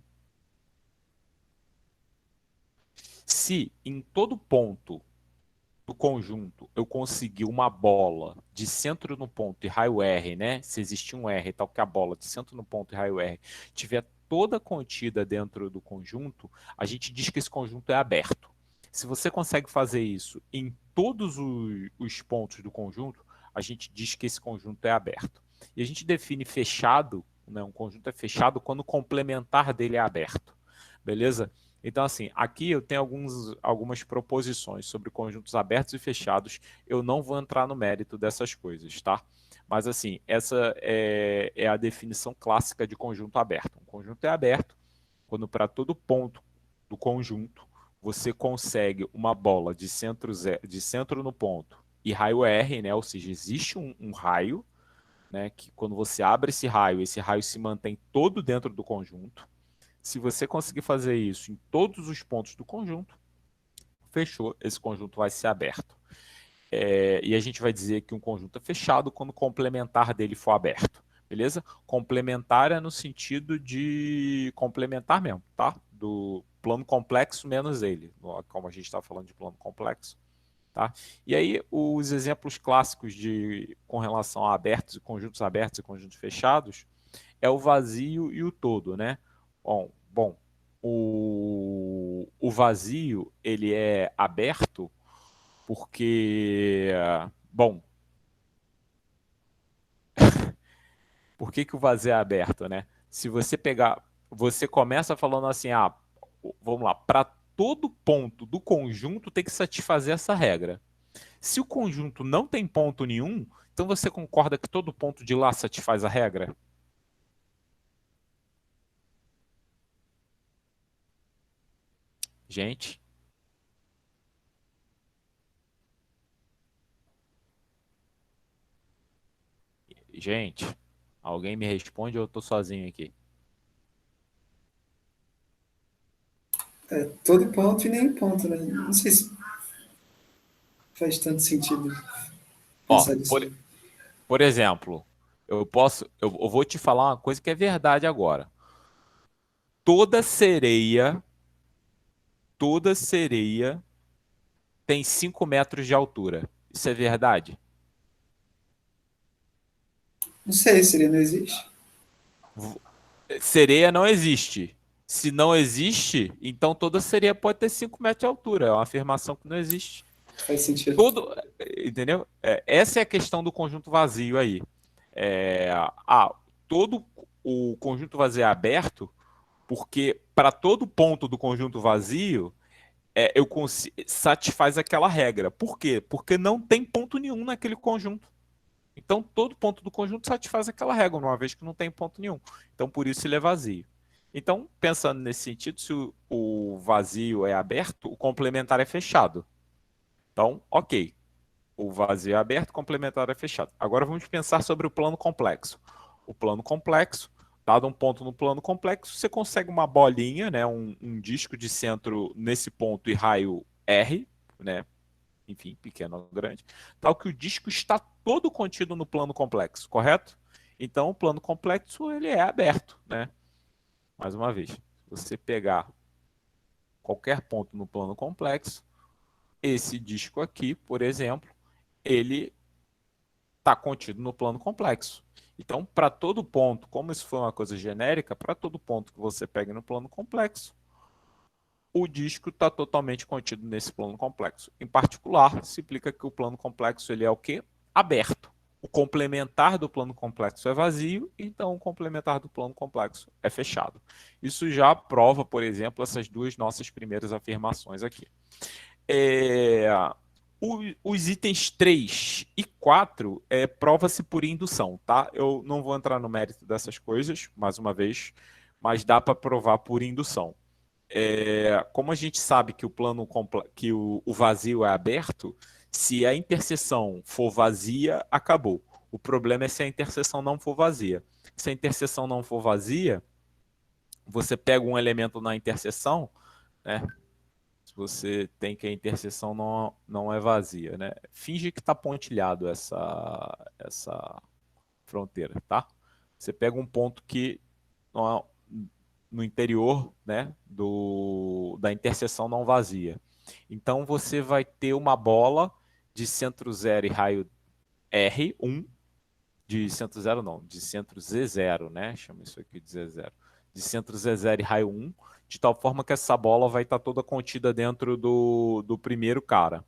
Se em todo ponto do conjunto eu conseguir uma bola de centro no ponto e raio R, né? Se existir um R, tal que a bola de centro no ponto e raio R tiver toda contida dentro do conjunto, a gente diz que esse conjunto é aberto. Se você consegue fazer isso em todos os pontos do conjunto, a gente diz que esse conjunto é aberto. E a gente define fechado, né? Um conjunto é fechado quando o complementar dele é aberto. Beleza? Então, assim, aqui eu tenho algumas proposições sobre conjuntos abertos e fechados. Eu não vou entrar no mérito dessas coisas, tá? Mas, assim, essa é a definição clássica de conjunto aberto. Um conjunto é aberto quando para todo ponto do conjunto você consegue uma bola de centro no ponto e raio R, né? Ou seja, existe um raio, né? Que quando você abre esse raio se mantém todo dentro do conjunto. Se você conseguir fazer isso em todos os pontos do conjunto, fechou, esse conjunto vai ser aberto. E a gente vai dizer que um conjunto é fechado quando o complementar dele for aberto. Beleza? Complementar é no sentido de complementar mesmo, tá? Do plano complexo menos ele, como a gente está falando de plano complexo. Tá? E aí, os exemplos clássicos com relação a abertos e conjuntos fechados é o vazio e o todo, né? Bom, o vazio ele é aberto porque, bom, por que o vazio é aberto, né? Se você pegar, você começa falando assim, vamos lá, para todo ponto do conjunto tem que satisfazer essa regra. Se o conjunto não tem ponto nenhum, então você concorda que todo ponto de lá satisfaz a regra? Gente, alguém me responde ou eu tô sozinho aqui? Todo ponto e nem ponto, né? Não sei se faz tanto sentido Ó, pensar disso. por exemplo, eu vou te falar uma coisa que é verdade agora. Toda sereia, toda sereia tem 5 metros de altura. Isso é verdade? Não sei, seria não existe? Sereia não existe. Se não existe, então toda sereia pode ter 5 metros de altura. É uma afirmação que não existe. Faz sentido. Entendeu? Essa é a questão do conjunto vazio aí. É, todo o conjunto vazio é aberto porque para todo ponto do conjunto vazio satisfaz aquela regra. Por quê? Porque não tem ponto nenhum naquele conjunto. Então, todo ponto do conjunto satisfaz aquela regra, uma vez que não tem ponto nenhum. Então, por isso ele é vazio. Então, pensando nesse sentido, se o vazio é aberto, o complementar é fechado. Então, ok. O vazio é aberto, o complementar é fechado. Agora vamos pensar sobre o plano complexo. O plano complexo, dado um ponto no plano complexo, você consegue uma bolinha, né, um disco de centro nesse ponto e raio R, né, enfim, pequeno ou grande, tal que o disco está todo contido no plano complexo, correto? Então, o plano complexo ele é aberto, né? Mais uma vez, se você pegar qualquer ponto no plano complexo, esse disco aqui, por exemplo, ele está contido no plano complexo. Então, para todo ponto, como isso foi uma coisa genérica, para todo ponto que você pegue no plano complexo, o disco está totalmente contido nesse plano complexo. Em particular, se implica que o plano complexo ele é o quê? Aberto. O complementar do plano complexo é vazio, então o complementar do plano complexo é fechado. Isso já prova, por exemplo, essas duas nossas primeiras afirmações aqui. Os itens 3 e 4 prova-se por indução, tá? Eu não vou entrar no mérito dessas coisas, mais uma vez, mas dá para provar por indução. Como a gente sabe que o vazio é aberto, se a interseção for vazia, acabou. O problema é se a interseção não for vazia. Se a interseção não for vazia, você pega um elemento na interseção, né? Se você tem que a interseção não é vazia, né? Finge que está pontilhado essa fronteira, tá? Você pega um ponto que no interior, né, da interseção não vazia. Então você vai ter uma bola de centro zero e raio R1, de centro zero não, de centro Z0, né? Chama isso aqui de Z0. De centro Z0 e raio 1, de tal forma que essa bola vai estar toda contida dentro do primeiro cara.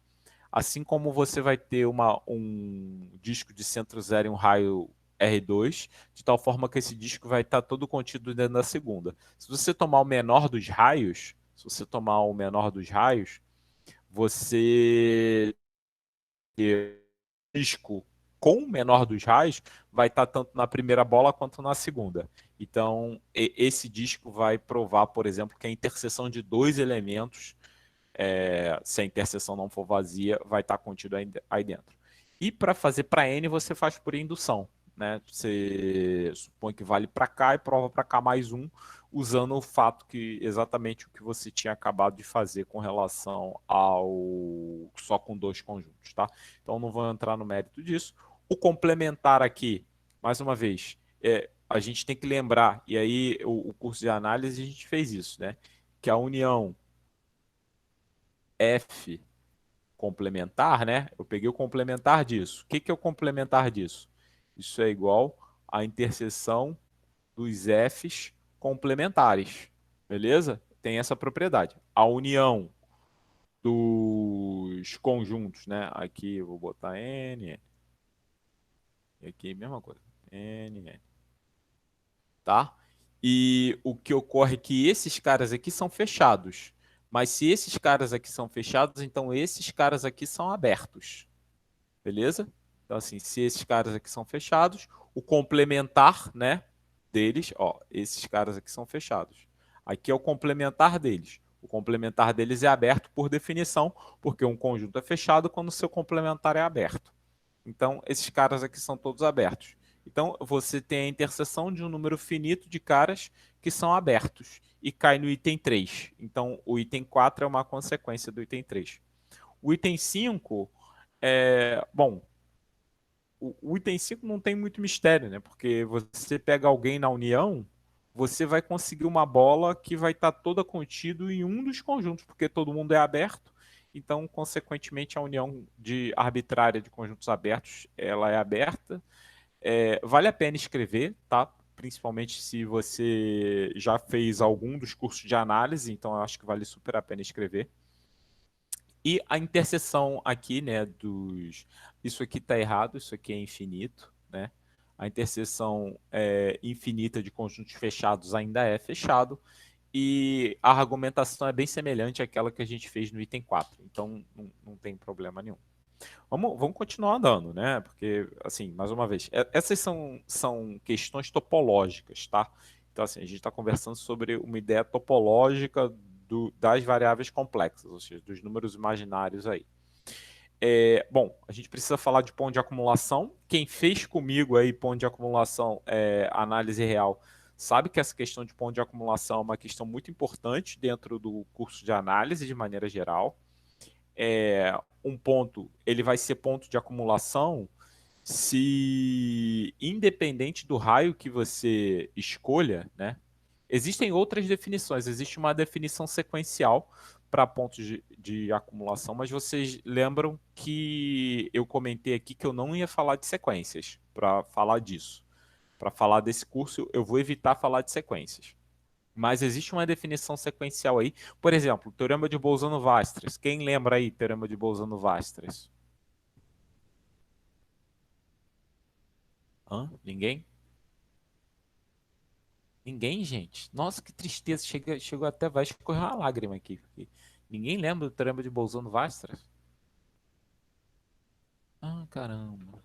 Assim como você vai ter um disco de centro zero e um raio R2, de tal forma que esse disco vai estar todo contido dentro da segunda. Se você tomar o menor dos raios, você disco com o menor dos raios vai estar tanto na primeira bola quanto na segunda. Então, esse disco vai provar, por exemplo, que a interseção de dois elementos, se a interseção não for vazia, vai estar contido aí dentro. E para fazer para N, você faz por indução. Né? Você supõe que vale para cá e prova para cá mais um. usando o fato que exatamente o que você tinha acabado de fazer com relação ao só com dois conjuntos, tá? Então não vou entrar no mérito disso. O complementar aqui, mais uma vez, a gente tem que lembrar, e aí o curso de análise a gente fez isso, né? Que a união F complementar, né? Eu peguei o complementar disso. O que que é o complementar disso? Isso é igual à interseção dos Fs complementares, beleza? Tem essa propriedade. A união dos conjuntos, né? Aqui eu vou botar N, N. E aqui mesma coisa. N, N. Tá? E o que ocorre é que esses caras aqui são fechados. Mas se esses caras aqui são fechados, então esses caras aqui são abertos. Beleza? Então, assim, se esses caras aqui são fechados, o complementar, né, deles, ó, esses caras aqui são fechados. Aqui é o complementar deles. O complementar deles é aberto por definição, porque um conjunto é fechado quando o seu complementar é aberto. Então, esses caras aqui são todos abertos. Então, você tem a interseção de um número finito de caras que são abertos e cai no item 3. Então, o item 4 é uma consequência do item 3. O item 5 bom, o item 5 não tem muito mistério, né? Porque você pega alguém na união, você vai conseguir uma bola que vai estar toda contida em um dos conjuntos, porque todo mundo é aberto. Então, consequentemente, a união arbitrária de conjuntos abertos, ela é aberta. Vale a pena escrever, tá? Principalmente se você já fez algum dos cursos de análise, então eu acho que vale super a pena escrever. E a interseção aqui, né, isso aqui está errado, isso aqui é infinito, né? A interseção infinita de conjuntos fechados ainda é fechado, e a argumentação é bem semelhante àquela que a gente fez no item 4, então não tem problema nenhum. Vamos continuar andando, né? Porque, assim, mais uma vez, essas são questões topológicas, tá? Então, assim, a gente está conversando sobre uma ideia topológica das variáveis complexas, ou seja, dos números imaginários aí. Bom, a gente precisa falar de ponto de acumulação. Quem fez comigo aí ponto de acumulação, análise real, sabe que essa questão de ponto de acumulação é uma questão muito importante dentro do curso de análise de maneira geral. Um ponto, ele vai ser ponto de acumulação se, independente do raio que você escolha, né? Existem outras definições, existe uma definição sequencial para pontos de acumulação, mas vocês lembram que eu comentei aqui que eu não ia falar de sequências para falar disso. Para falar desse curso, eu vou evitar falar de sequências. Mas existe uma definição sequencial aí. Por exemplo, Teorema de Bolzano-Weierstrass. Quem lembra aí Teorema de Bolzano-Weierstrass? Ninguém? Ninguém, gente? Nossa, que tristeza. Chegou até, vai escorrer uma lágrima aqui. Porque ninguém lembra do Teorema de Bolzano-Weierstrass? Caramba.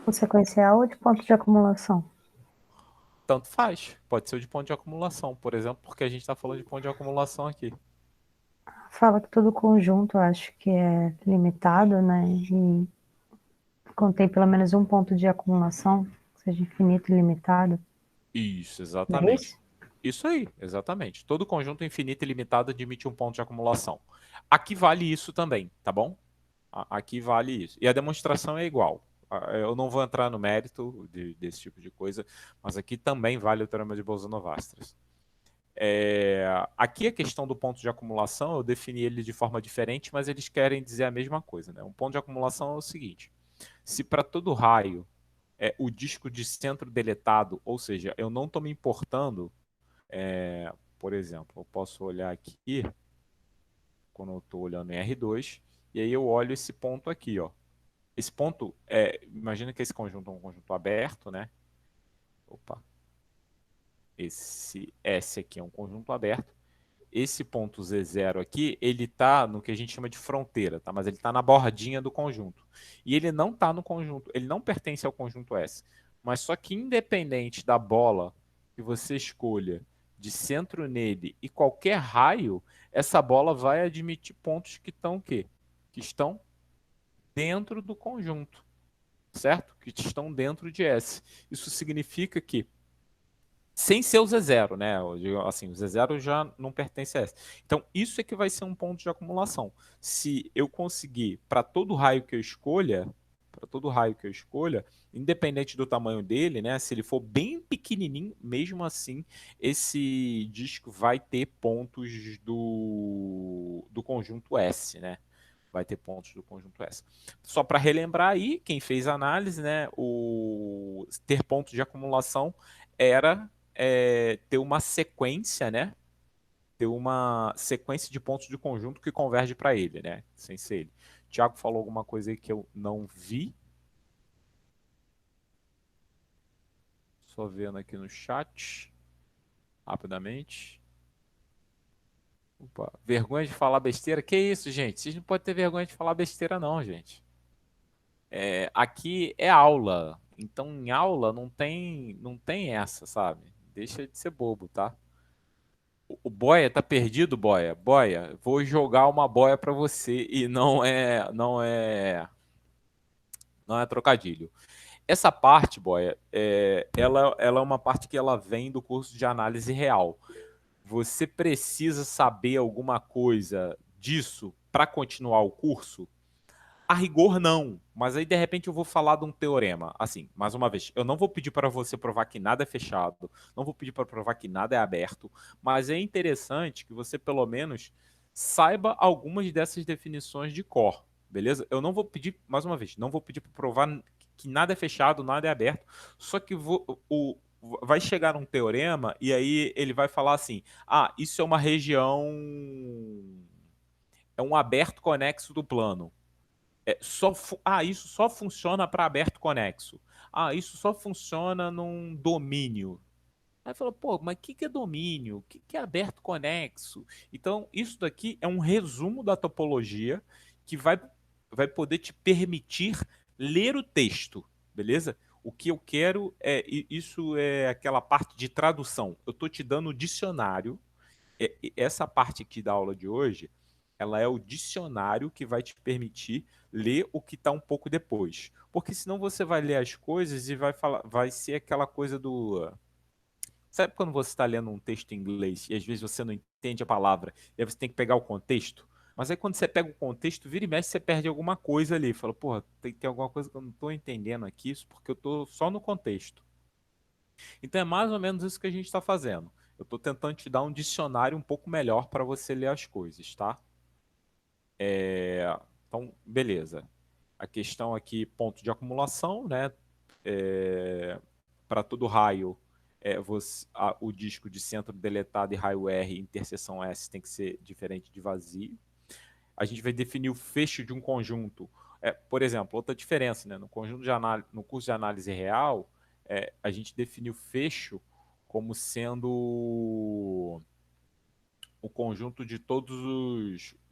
O sequencial ou de ponto de acumulação? Tanto faz. Pode ser o de ponto de acumulação, por exemplo, porque a gente está falando de ponto de acumulação aqui. Fala que todo conjunto, acho que é limitado, né? E contém pelo menos um ponto de acumulação, seja infinito e limitado. Isso, Não é exatamente. isso? Isso aí, exatamente. Todo conjunto infinito e limitado admite um ponto de acumulação. Aqui vale isso também, tá bom? Aqui vale isso. E a demonstração é igual. Eu não vou entrar no mérito desse tipo de coisa, mas aqui também vale o Teorema de Bolzano-Weierstrass. Aqui a questão do ponto de acumulação, eu defini ele de forma diferente, mas eles querem dizer a mesma coisa, né? Um ponto de acumulação é o seguinte: se para todo raio o disco de centro deletado, ou seja, eu não estou me importando, por exemplo, eu posso olhar aqui, quando eu estou olhando em R2, e aí eu olho esse ponto aqui, ó. Esse ponto, imagina que esse conjunto é um conjunto aberto, né? Opa. Esse S aqui é um conjunto aberto. Esse ponto Z0 aqui, ele está no que a gente chama de fronteira, tá? Mas ele está na bordinha do conjunto. E ele não está no conjunto, ele não pertence ao conjunto S. Mas só que independente da bola que você escolha de centro nele e qualquer raio, essa bola vai admitir pontos que estão o quê? Que estão dentro do conjunto, certo? Que estão dentro de S. Isso significa que sem ser o Z0, né? Eu digo assim, o Z0 já não pertence a essa. Então, isso é que vai ser um ponto de acumulação. Se eu conseguir, para todo raio que eu escolha, independente do tamanho dele, né? Se ele for bem pequenininho, mesmo assim, esse disco vai ter pontos do conjunto S, né? Vai ter pontos do conjunto S. Só para relembrar aí, quem fez a análise, né? O ter pontos de acumulação era ter uma sequência, né? Ter uma sequência de pontos de conjunto que converge para ele, né? Sem ser ele. O Thiago falou alguma coisa aí que eu não vi. Só vendo aqui no chat, rapidamente. Opa, vergonha de falar besteira? Que isso, gente? Vocês não podem ter vergonha de falar besteira, não, gente. Aqui é aula. Então, em aula não tem essa, sabe? Deixa de ser bobo, tá? O Boia tá perdido, Boia. Boia, vou jogar uma boia pra você e não é trocadilho. Essa parte, Boia, ela é uma parte que ela vem do curso de análise real. Você precisa saber alguma coisa disso para continuar o curso? A rigor, não. Mas aí, de repente, eu vou falar de um teorema. Assim, mais uma vez, eu não vou pedir para você provar que nada é fechado, não vou pedir para provar que nada é aberto, mas é interessante que você, pelo menos, saiba algumas dessas definições de cor, beleza? Eu não vou pedir, mais uma vez, não vou pedir para provar que nada é fechado, nada é aberto, só que vai chegar um teorema e aí ele vai falar assim, isso é uma região, é um aberto conexo do plano. Isso só funciona para aberto conexo. Isso só funciona num domínio. Aí fala, pô, mas o que é domínio? O que é aberto conexo? Então, isso daqui é um resumo da topologia que vai poder te permitir ler o texto, beleza? O que eu quero isso é aquela parte de tradução. Eu estou te dando o dicionário. Essa parte aqui da aula de hoje, ela é o dicionário que vai te permitir ler o que está um pouco depois. Porque senão você vai ler as coisas e vai ser aquela coisa do... Sabe quando você está lendo um texto em inglês e às vezes você não entende a palavra e aí você tem que pegar o contexto? Mas aí quando você pega o contexto, vira e mexe, você perde alguma coisa ali. Fala, porra, tem alguma coisa que eu não estou entendendo aqui, isso porque eu estou só no contexto. Então é mais ou menos isso que a gente está fazendo. Eu estou tentando te dar um dicionário um pouco melhor para você ler as coisas, tá? Então, beleza. A questão aqui, ponto de acumulação, né? Para todo raio, o disco de centro deletado e raio R, interseção S, tem que ser diferente de vazio. A gente vai definir o fecho de um conjunto. Por exemplo, outra diferença, né? No curso de análise real, a gente definiu fecho como sendo o conjunto de todos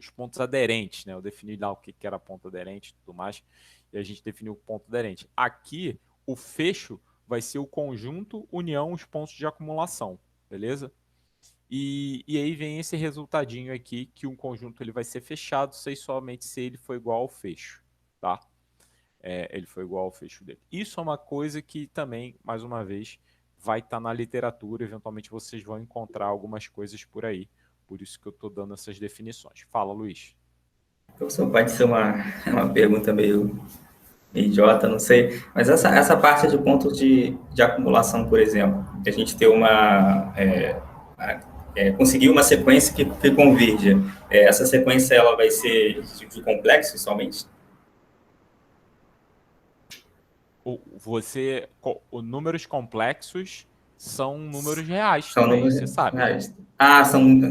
os pontos aderentes, né? Eu defini lá o que era ponto aderente e tudo mais, e a gente definiu o ponto aderente. Aqui, o fecho vai ser o conjunto união os pontos de acumulação, beleza? E aí vem esse resultadinho aqui, que um conjunto ele vai ser fechado somente se ele for igual ao fecho, tá? Ele foi igual ao fecho dele. Isso é uma coisa que também, mais uma vez, vai estar na literatura, eventualmente vocês vão encontrar algumas coisas por aí. Por isso que eu estou dando essas definições. Fala, Luiz. Professor, pode ser uma pergunta meio idiota, não sei, mas essa parte de pontos de acumulação, por exemplo, a gente ter conseguir uma sequência que converja, essa sequência ela vai ser de complexo somente? Os números complexos são números reais São também, números você sabe. reais.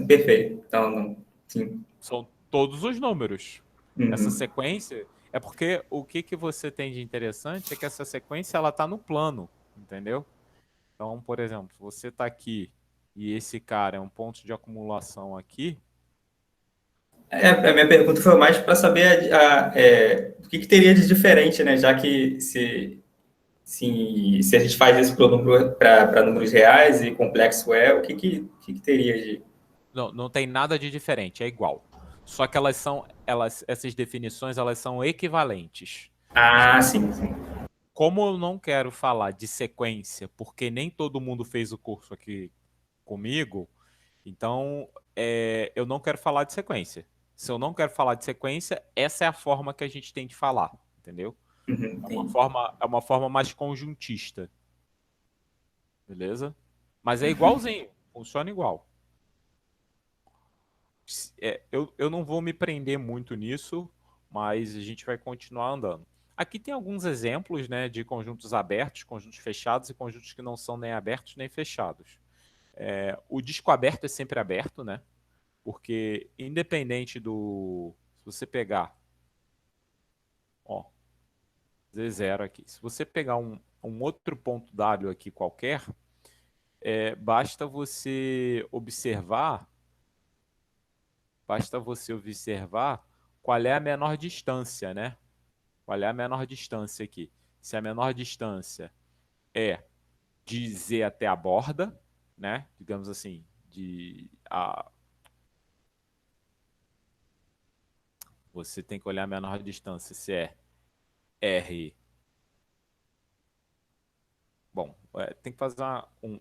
Perfeito. Então, sim. São todos os números. Uhum. Essa sequência é porque o que você tem de interessante é que essa sequência ela está no plano, entendeu? Então, por exemplo, você está aqui e esse cara é um ponto de acumulação aqui. A minha pergunta foi mais para saber o que teria de diferente, né? Já que se a gente faz isso para números reais e complexo o que teria de... Não tem nada de diferente, é igual. Só que essas definições elas são equivalentes. Sim. como eu não quero falar de sequência, porque nem todo mundo fez o curso aqui comigo, então eu não quero falar de sequência. Se eu não quero falar de sequência, essa é a forma que a gente tem de falar, entendeu? Entendi. É uma forma mais conjuntista, beleza? Mas é igualzinho, funciona igual. Eu não vou me prender muito nisso, mas a gente vai continuar andando. Aqui tem alguns exemplos, né, de conjuntos abertos, conjuntos fechados e conjuntos que não são nem abertos nem fechados. O disco aberto é sempre aberto, né? Porque independente do... Se você pegar... Ó, Z0 aqui. Se você pegar um outro ponto W aqui qualquer, basta você observar qual é a menor distância, né? Qual é a menor distância aqui? Se a menor distância é de Z até a borda, né? Digamos assim, você tem que olhar a menor distância, se é R. Bom, tem que fazer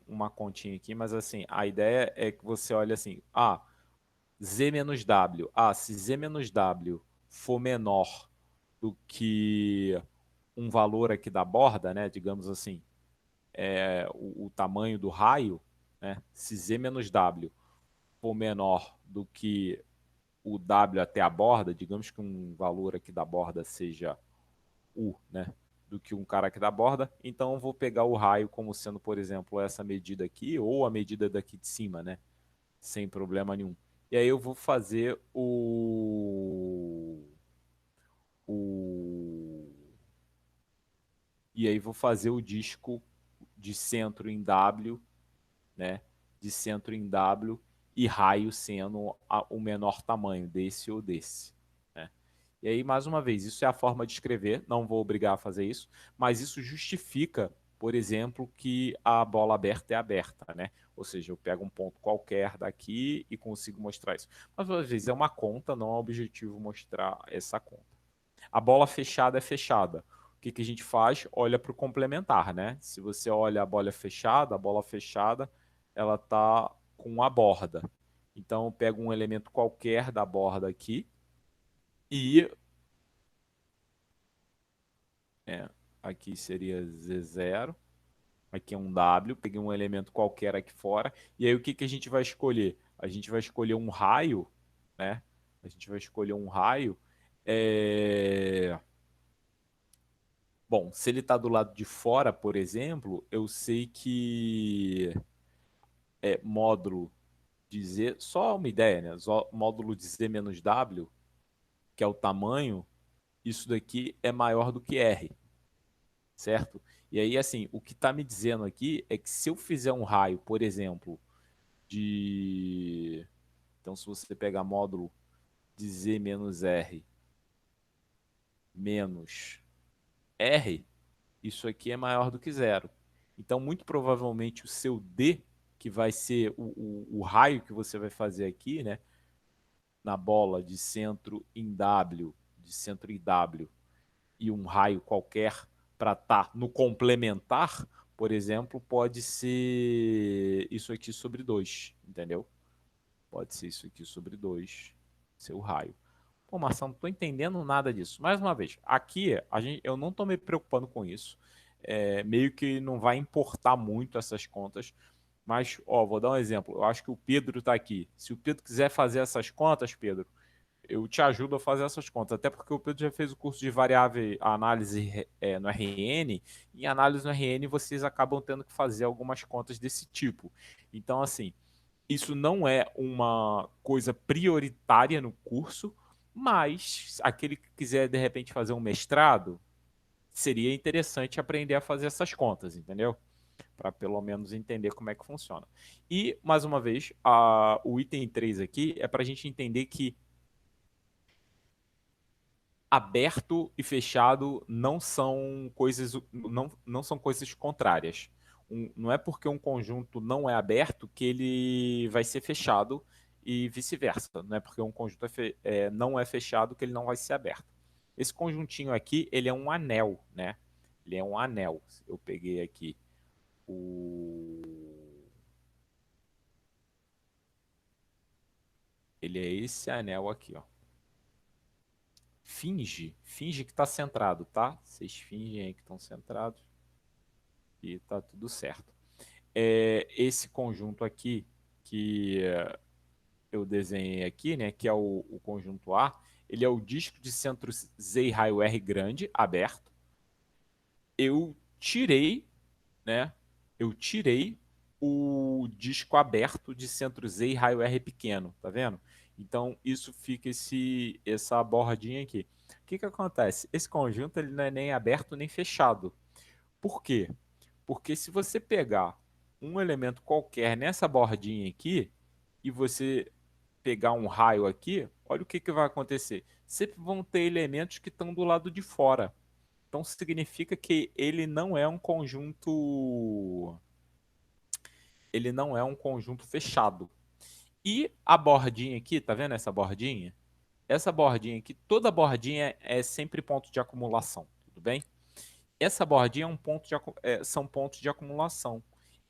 uma continha aqui, mas assim, a ideia é que você olhe assim, Z menos W. Se Z menos W for menor do que um valor aqui da borda, né? Digamos assim, o tamanho do raio, né? Se Z menos W for menor do que o W até a borda, digamos que um valor aqui da borda seja U, né? Do que um cara aqui da borda, então eu vou pegar o raio como sendo, por exemplo, essa medida aqui, ou a medida daqui de cima, né? Sem problema nenhum. E aí eu vou fazer o... E aí vou fazer o disco de centro em W, né? De centro em W e raio sendo o menor tamanho desse ou desse, né? E aí, mais uma vez, isso é a forma de escrever, não vou obrigar a fazer isso, mas isso justifica, por exemplo, que a bola aberta é aberta, né? Ou seja, eu pego um ponto qualquer daqui e consigo mostrar isso. Mas, às vezes, é uma conta, não é objetivo mostrar essa conta. A bola fechada é fechada. O que a gente faz? Olha para o complementar, né? Se você olha a bola fechada, ela está com a borda. Então, eu pego um elemento qualquer da borda aqui e aqui seria Z0, aqui é um W, peguei um elemento qualquer aqui fora, e aí o que a gente vai escolher? A gente vai escolher um raio, né? A gente vai escolher um raio. Bom, se ele está do lado de fora, por exemplo, eu sei que módulo de Z, só uma ideia, né? Módulo de Z menos W, que é o tamanho, isso daqui é maior do que R, certo? E aí, assim, o que está me dizendo aqui é que se eu fizer um raio, por exemplo, de... Então, se você pegar módulo de Z menos R menos R, isso aqui é maior do que zero. Então, muito provavelmente, o seu D, que vai ser o raio que você vai fazer aqui, né, na bola de centro em W, e um raio qualquer para estar no complementar, por exemplo, pode ser isso aqui sobre 2, entendeu? Pode ser isso aqui sobre 2, seu raio. Pô, Marcelo, não estou entendendo nada disso. Mais uma vez, aqui eu não estou me preocupando com isso. Meio que não vai importar muito essas contas. Mas, vou dar um exemplo. Eu acho que o Pedro está aqui. Se o Pedro quiser fazer essas contas, Pedro, eu te ajudo a fazer essas contas. Até porque o Pedro já fez o curso de variável análise no RN. E em análise no RN vocês acabam tendo que fazer algumas contas desse tipo. Então, assim, isso não é uma coisa prioritária no curso, mas aquele que quiser, de repente, fazer um mestrado, seria interessante aprender a fazer essas contas, entendeu? Para pelo menos entender como é que funciona. E, mais uma vez, o item 3 aqui é para a gente entender que aberto e fechado não são coisas, não são coisas contrárias. Não é porque um conjunto não é aberto que ele vai ser fechado e vice-versa. Não é porque um conjunto não é fechado que ele não vai ser aberto. Esse conjuntinho aqui, ele é um anel, né? Ele é um anel. Eu peguei aqui o... Ele é esse anel aqui, ó. Finge que está centrado, tá? Vocês fingem aí que estão centrados e tá tudo certo. Esse conjunto aqui que eu desenhei aqui, né, que é o conjunto A, ele é o disco de centro Z e raio R grande, aberto. Eu tirei, né, eu tirei o disco aberto de centro Z e raio R pequeno, tá vendo? Então, isso fica essa bordinha aqui. O que que acontece? Esse conjunto ele não é nem aberto nem fechado. Por quê? Porque se você pegar um elemento qualquer nessa bordinha aqui e você pegar um raio aqui, olha o que que vai acontecer. Sempre vão ter elementos que estão do lado de fora. Então significa que ele não é um conjunto fechado. E a bordinha aqui, tá vendo essa bordinha? Essa bordinha aqui, toda bordinha é sempre ponto de acumulação, tudo bem? Essa bordinha são pontos de acumulação.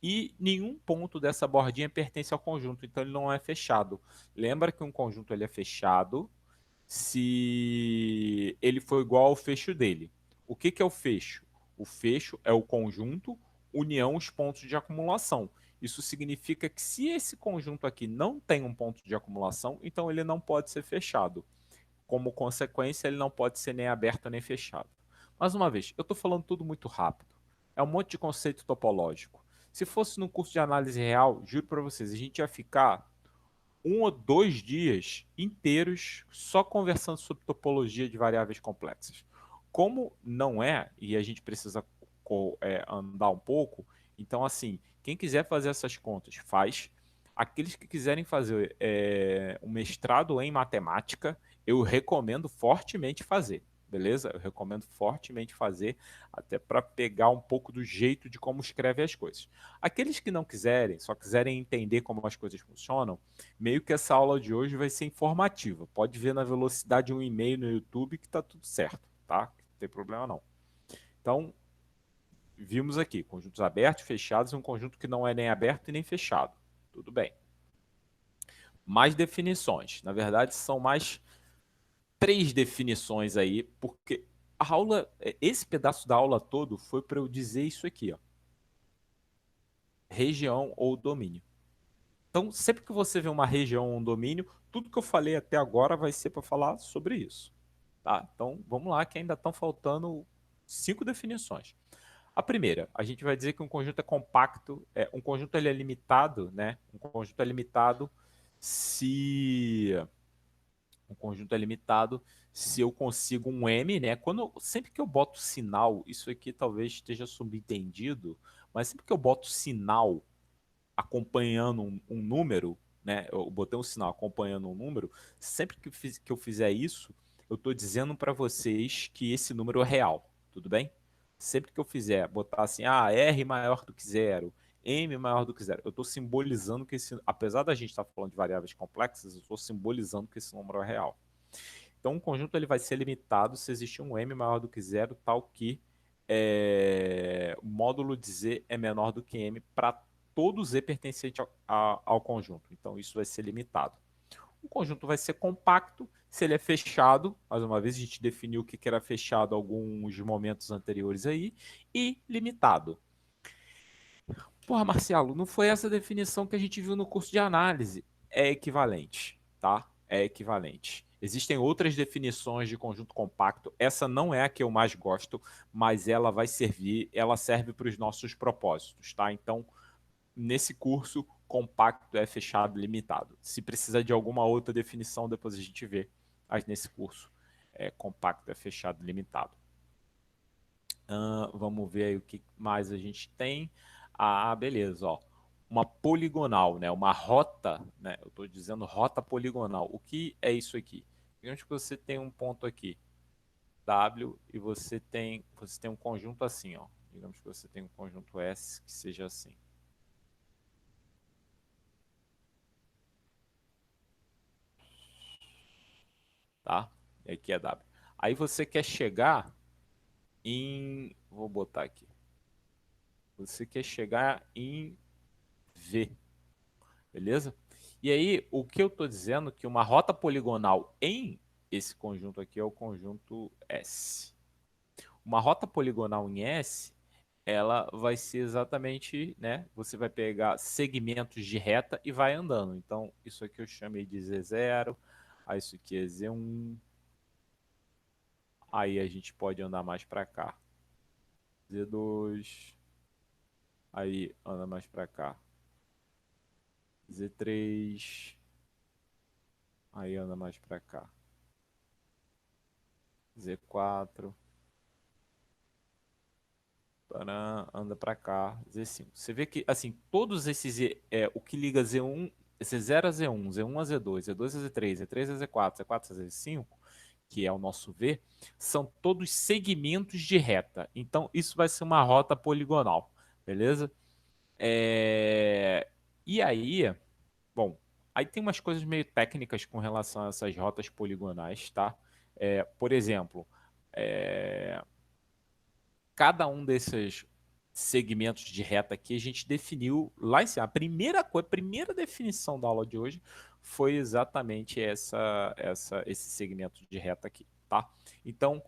E nenhum ponto dessa bordinha pertence ao conjunto, então ele não é fechado. Lembra que um conjunto ele é fechado se ele for igual ao fecho dele. O que que é o fecho? O fecho é o conjunto união os pontos de acumulação. Isso significa que se esse conjunto aqui não tem um ponto de acumulação, então ele não pode ser fechado. Como consequência, ele não pode ser nem aberto nem fechado. Mais uma vez, eu estou falando tudo muito rápido. É um monte de conceito topológico. Se fosse num curso de análise real, juro para vocês, a gente ia ficar 1 ou 2 dias inteiros só conversando sobre topologia de variáveis complexas. Como não é, e a gente precisa andar um pouco, então assim, quem quiser fazer essas contas, faz. Aqueles que quiserem fazer um mestrado em matemática, eu recomendo fortemente fazer, beleza? Eu recomendo fortemente fazer, até para pegar um pouco do jeito de como escreve as coisas. Aqueles que não quiserem, só quiserem entender como as coisas funcionam, meio que essa aula de hoje vai ser informativa. Pode ver na velocidade 1,5 no YouTube que tá tudo certo, tá? Não tem problema não. Então, vimos aqui, conjuntos abertos, fechados e um conjunto que não é nem aberto e nem fechado. Tudo bem. Mais definições. Na verdade, são mais 3 definições aí, porque a aula, esse pedaço da aula todo foi para eu dizer isso aqui, ó. Região ou domínio. Então, sempre que você vê uma região ou um domínio, tudo que eu falei até agora vai ser para falar sobre isso. Tá? Então, vamos lá, que ainda estão faltando 5 definições. A primeira, a gente vai dizer que um conjunto é compacto, um conjunto ele é limitado, né? Um conjunto é limitado se um conjunto é limitado se eu consigo um M, né? Sempre que eu boto sinal, isso aqui talvez esteja subentendido, mas sempre que eu boto sinal acompanhando um número, né? Eu botei um sinal acompanhando um número, sempre que eu fizer isso, eu estou dizendo para vocês que esse número é real, tudo bem? Sempre que eu fizer, botar assim, R maior do que zero, M maior do que zero, eu estou simbolizando que apesar da gente estar falando de variáveis complexas, eu estou simbolizando que esse número é real. Então, um conjunto ele vai ser limitado se existir um M maior do que zero, tal que o módulo de Z é menor do que M para todo Z pertencente ao conjunto. Então, isso vai ser limitado. O conjunto vai ser compacto se ele é fechado. Mais uma vez, a gente definiu o que era fechado alguns momentos anteriores aí. E limitado. Porra, Marcelo, não foi essa definição que a gente viu no curso de análise. É equivalente, tá? É equivalente. Existem outras definições de conjunto compacto. Essa não é a que eu mais gosto, mas ela serve para os nossos propósitos, tá? Então, nesse curso, compacto é fechado limitado. Se precisar de alguma outra definição, depois a gente vê. Mas nesse curso, compacto é fechado limitado. Vamos ver aí o que mais a gente tem. Beleza, ó. Uma poligonal, né? Uma rota, né? Eu estou dizendo rota poligonal. O que é isso aqui? Digamos que você tem um ponto aqui, W, e você tem um conjunto assim, ó. Digamos que você tem um conjunto S que seja assim. Tá? E aqui é W. Aí você quer chegar Vou botar aqui. Você quer chegar em V, beleza? E aí, o que eu estou dizendo é que uma rota poligonal em esse conjunto aqui é o conjunto S. Uma rota poligonal em S, ela vai ser exatamente, né? Você vai pegar segmentos de reta e vai andando. Então, isso aqui eu chamei de Z0, aí isso aqui é Z1, aí a gente pode andar mais para cá. Z2, aí anda mais para cá. Z3, aí anda mais para cá. Z4, anda para cá, Z5. Você vê que, assim, todos esses, o que liga Z1, Z0 a Z1, Z1 a Z2, Z2 a Z3, Z3 a Z4, Z4 a Z5, que é o nosso V, são todos segmentos de reta. Então, isso vai ser uma rota poligonal, beleza? E aí, bom, aí tem umas coisas meio técnicas com relação a essas rotas poligonais, tá? Por exemplo, é, cada um desses segmentos de reta aqui a gente definiu lá em cima. A primeira definição da aula de hoje foi exatamente esse segmento de reta aqui, tá? Então,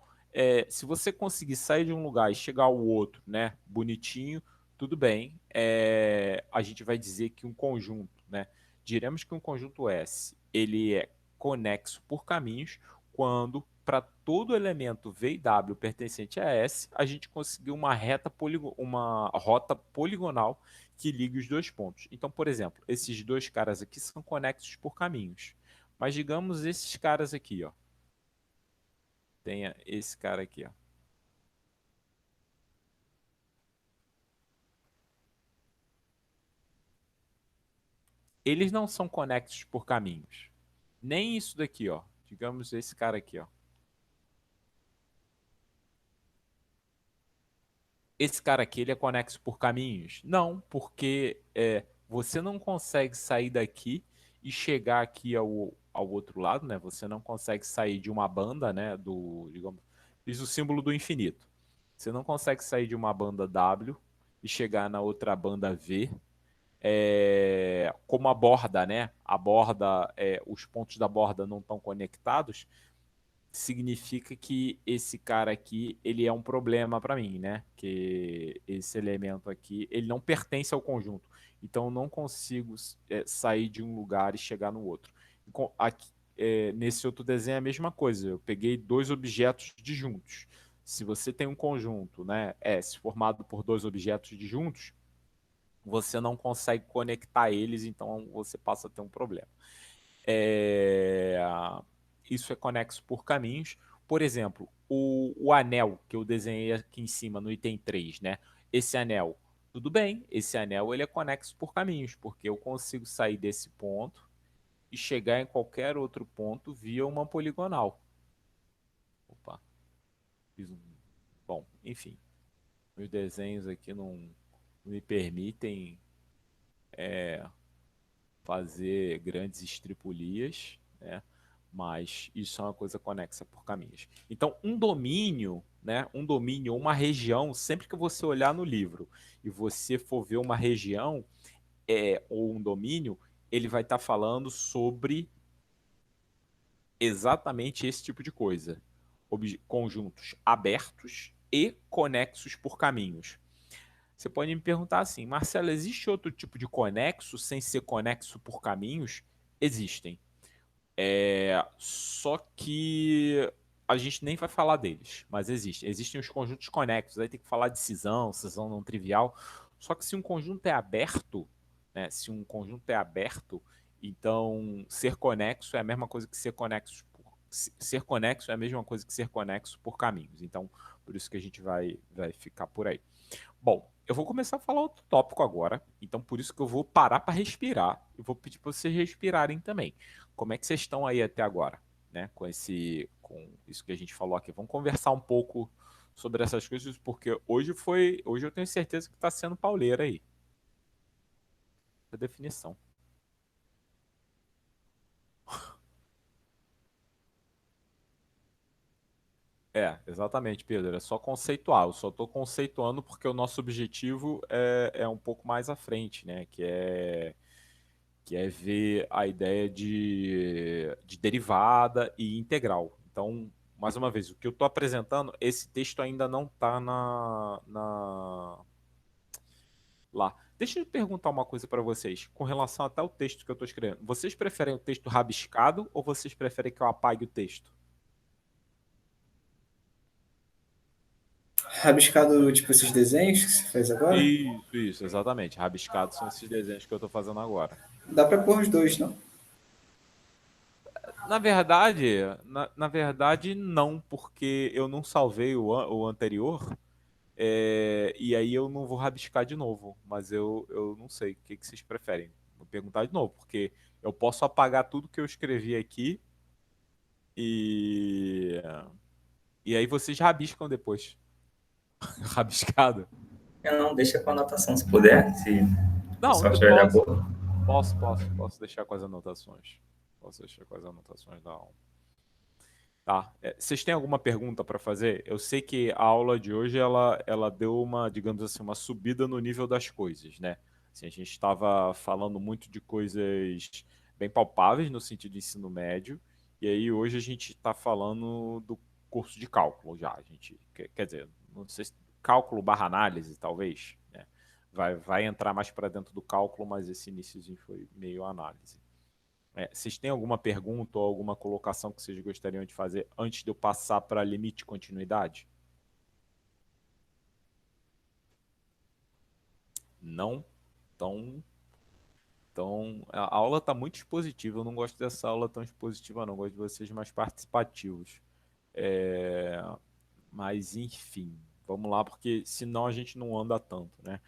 se você conseguir sair de um lugar e chegar ao outro, né, bonitinho, tudo bem. A gente vai dizer que um conjunto, né, diremos que um conjunto S, ele é conexo por caminhos quando para todo elemento V e W pertencente a S, a gente conseguiu uma rota poligonal que ligue os dois pontos. Então, por exemplo, esses dois caras aqui são conexos por caminhos. Mas digamos esses caras aqui, ó. Tenha esse cara aqui, ó. Eles não são conexos por caminhos. Nem isso daqui, ó. Digamos esse cara aqui, ó. Esse cara aqui, ele é conexo por caminhos? Não, porque você não consegue sair daqui e chegar aqui ao outro lado, né? Você não consegue sair de uma banda, né? Digamos, diz o símbolo do infinito. Você não consegue sair de uma banda W e chegar na outra banda V, como a borda, né? A borda, os pontos da borda não estão conectados, significa que esse cara aqui, ele é um problema para mim, né? Que esse elemento aqui, ele não pertence ao conjunto. Então eu não consigo sair de um lugar e chegar no outro. Aqui, nesse outro desenho é a mesma coisa. Eu peguei dois objetos disjuntos. Se você tem um conjunto, né, S formado por dois objetos disjuntos, você não consegue conectar eles, então você passa a ter um problema. É, Isso é conexo por caminhos. Por exemplo, o anel que eu desenhei aqui em cima no item 3, né? Esse anel, tudo bem, esse anel ele é conexo por caminhos, porque eu consigo sair desse ponto e chegar em qualquer outro ponto via uma poligonal. Opa, fiz um... Bom, enfim, meus desenhos aqui não me permitem fazer grandes estripulias, né? Mas isso é uma coisa conexa por caminhos. Então, um domínio, né? Um domínio ou uma região, sempre que você olhar no livro e você for ver uma região ou um domínio, ele vai estar falando sobre exatamente esse tipo de coisa. Conjuntos abertos e conexos por caminhos. Você pode me perguntar assim, Marcelo, existe outro tipo de conexo sem ser conexo por caminhos? Existem. Só que a gente nem vai falar deles, mas existem. Existem os conjuntos conexos, aí tem que falar de cisão, cisão não trivial. Só que se um conjunto é aberto, né, se um conjunto é aberto, então ser conexo é a mesma coisa que ser conexo ser conexo é a mesma coisa que ser conexo por caminhos. Então, por isso que a gente vai ficar por aí. Bom, eu vou começar a falar outro tópico agora, então por isso que eu vou parar para respirar. Eu vou pedir para vocês respirarem também. Como é que vocês estão aí até agora, né? Com isso que a gente falou aqui. Vamos conversar um pouco sobre essas coisas, porque hoje eu tenho certeza que está sendo pauleira aí. A definição. Exatamente, Pedro. É só conceituar. Eu só estou conceituando porque o nosso objetivo é um pouco mais à frente, né? Que é ver a ideia de derivada e integral. Então, mais uma vez, o que eu estou apresentando, esse texto ainda não está lá. Deixa eu perguntar uma coisa para vocês, com relação até ao texto que eu estou escrevendo. Vocês preferem o texto rabiscado ou vocês preferem que eu apague o texto? Rabiscado, tipo, esses desenhos que você fez agora? Isso, exatamente. Rabiscados são esses desenhos que eu estou fazendo agora. Dá para pôr os dois, não? Na verdade, não, porque eu não salvei o anterior, e aí eu não vou rabiscar de novo. Mas eu não sei o que vocês preferem. Vou perguntar de novo, porque eu posso apagar tudo que eu escrevi aqui e, e aí vocês rabiscam depois. Rabiscado. Não, deixa com a anotação, se puder, se o Não, pessoal eu estiver de posso. acordo. Posso deixar com as anotações. Posso deixar com as anotações da aula. Tá. Vocês têm alguma pergunta para fazer? Eu sei que a aula de hoje ela deu uma, digamos assim, uma subida no nível das coisas, né? Assim, a gente estava falando muito de coisas bem palpáveis no sentido de ensino médio, e aí hoje a gente está falando do curso de cálculo já. A gente, quer dizer, não sei se cálculo barra análise, talvez, né? Vai entrar mais para dentro do cálculo, mas esse iníciozinho foi meio análise. Vocês têm alguma pergunta ou alguma colocação que vocês gostariam de fazer antes de eu passar para limite de continuidade? Não? Então a aula está muito expositiva. Eu não gosto dessa aula tão expositiva, não. Eu gosto de vocês mais participativos. É, Mas, enfim, vamos lá, porque senão a gente não anda tanto, né?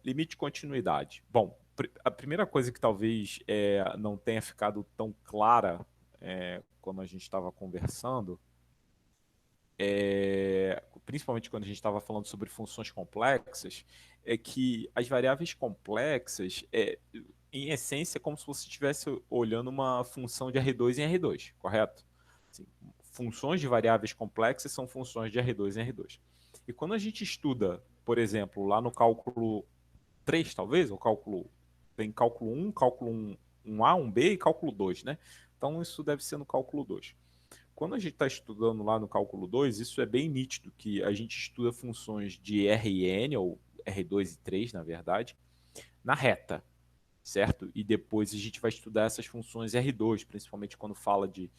Limite de continuidade. Bom, a primeira coisa que talvez não tenha ficado tão clara quando a gente estava conversando, principalmente quando a gente estava falando sobre funções complexas, é que as variáveis complexas, em essência, é como se você estivesse olhando uma função de R2 em R2, correto? Assim, funções de variáveis complexas são funções de R2 em R2. E quando a gente estuda, por exemplo, lá no cálculo 3, talvez, ou tem cálculo 1, cálculo 1A, 1B e cálculo 2, né? Então isso deve ser no cálculo 2. Quando a gente está estudando lá no cálculo 2, isso é bem nítido, que a gente estuda funções de R e N, ou R2 e 3, na verdade, na reta, certo? E depois a gente vai estudar essas funções R2, principalmente quando fala de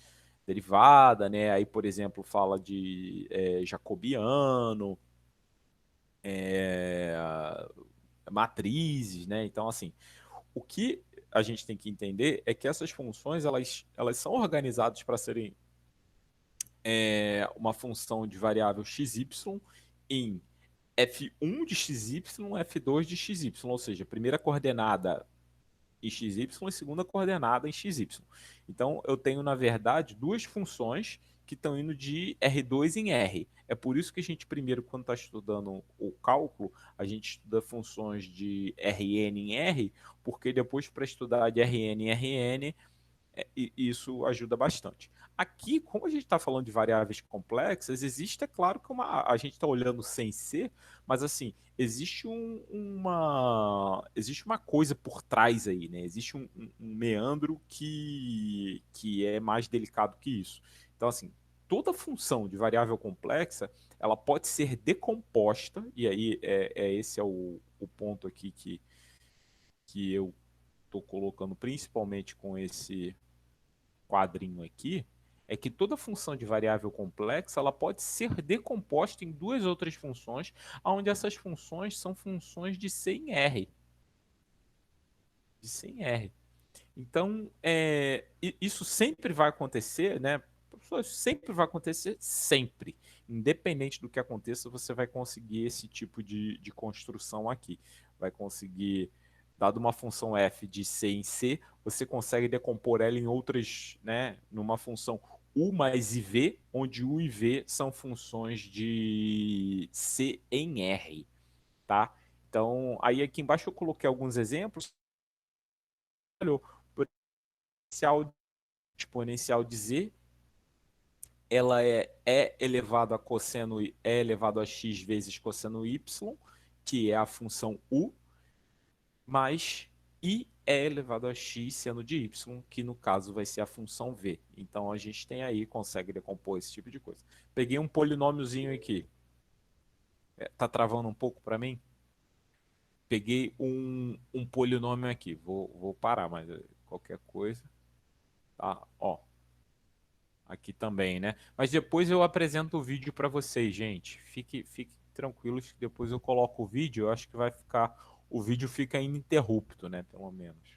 derivada, né? Aí, por exemplo, fala de jacobiano, é, matrizes, né? Então, assim, o que a gente tem que entender é que essas funções elas são organizadas para serem uma função de variável xy em f1 de xy, f2 de xy, ou seja, primeira coordenada em xy e segunda coordenada em xy. Então, eu tenho, na verdade, duas funções que estão indo de R2 em R. É por isso que a gente, primeiro, quando está estudando o cálculo, a gente estuda funções de Rn em R, porque depois, para estudar de Rn em Rn, e isso ajuda bastante. Aqui, como a gente está falando de variáveis complexas, existe, é claro, que a gente está olhando sem ser, mas assim, existe uma coisa por trás aí, né? Existe um meandro que é mais delicado que isso. Então, assim, toda função de variável complexa, ela pode ser decomposta, e aí esse é o ponto aqui que eu estou colocando principalmente com esse quadrinho aqui, é que toda função de variável complexa ela pode ser decomposta em duas outras funções, onde essas funções são funções de C em R. De C em R. Então, isso sempre vai acontecer, né? Sempre vai acontecer, sempre. Independente do que aconteça, você vai conseguir esse tipo de construção aqui. Vai conseguir, dado uma função f de C em C, você consegue decompor ela em outras, né? Numa função U mais IV, onde U e V são funções de C em R, tá? Então, aí aqui embaixo eu coloquei alguns exemplos. Olha, exponencial de Z ela é elevado a cosseno é elevado a x vezes cosseno y, que é a função u, mais i é elevado a x seno de y, que no caso vai ser a função v. Então a gente tem aí, consegue decompor esse tipo de coisa. Peguei um polinômiozinho aqui. Tá travando um pouco para mim? Peguei um polinômio aqui. Vou parar, mas qualquer coisa. Tá, ó. Aqui também, né? Mas depois eu apresento o vídeo para vocês, gente. Fique tranquilos que depois eu coloco o vídeo. Eu acho que vai ficar... O vídeo fica ininterrupto, né? Pelo menos.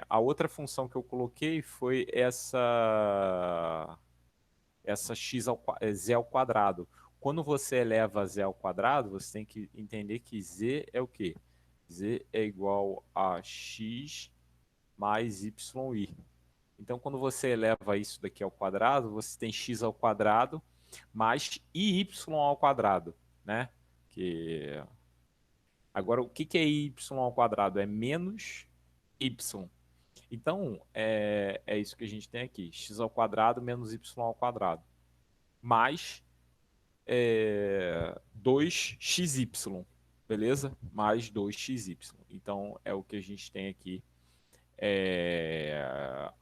A outra função que eu coloquei foi essa z ao quadrado. Quando você eleva z ao quadrado, você tem que entender que z é o quê? Z é igual a x mais yi. Então, quando você eleva isso daqui ao quadrado, você tem x ao quadrado mais y ao quadrado, né? Agora, o que é y ao quadrado? É menos y. Então, é isso que a gente tem aqui. X ao quadrado menos y ao quadrado. Mais 2xy, beleza? Mais 2xy. Então, é o que a gente tem aqui.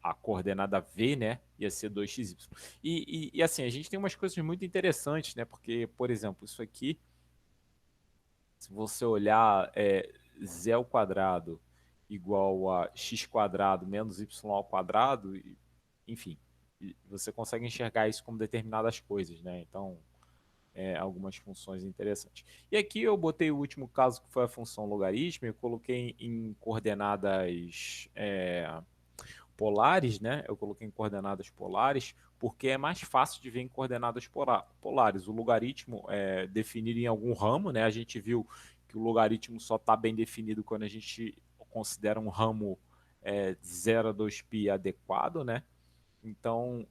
A coordenada V, né? Ia ser 2xy. E assim, a gente tem umas coisas muito interessantes, né? Porque, por exemplo, isso aqui, se você olhar z ao quadrado igual a x quadrado menos y ao quadrado, enfim, você consegue enxergar isso como determinadas coisas, né? Então, algumas funções interessantes. E aqui eu botei o último caso, que foi a função logaritmo, eu coloquei em coordenadas polares, né? Eu coloquei em coordenadas polares, porque é mais fácil de ver em coordenadas polares. O logaritmo é definido em algum ramo, né? A gente viu que o logaritmo só está bem definido quando a gente considera um ramo 0 a 2π adequado, né? Então,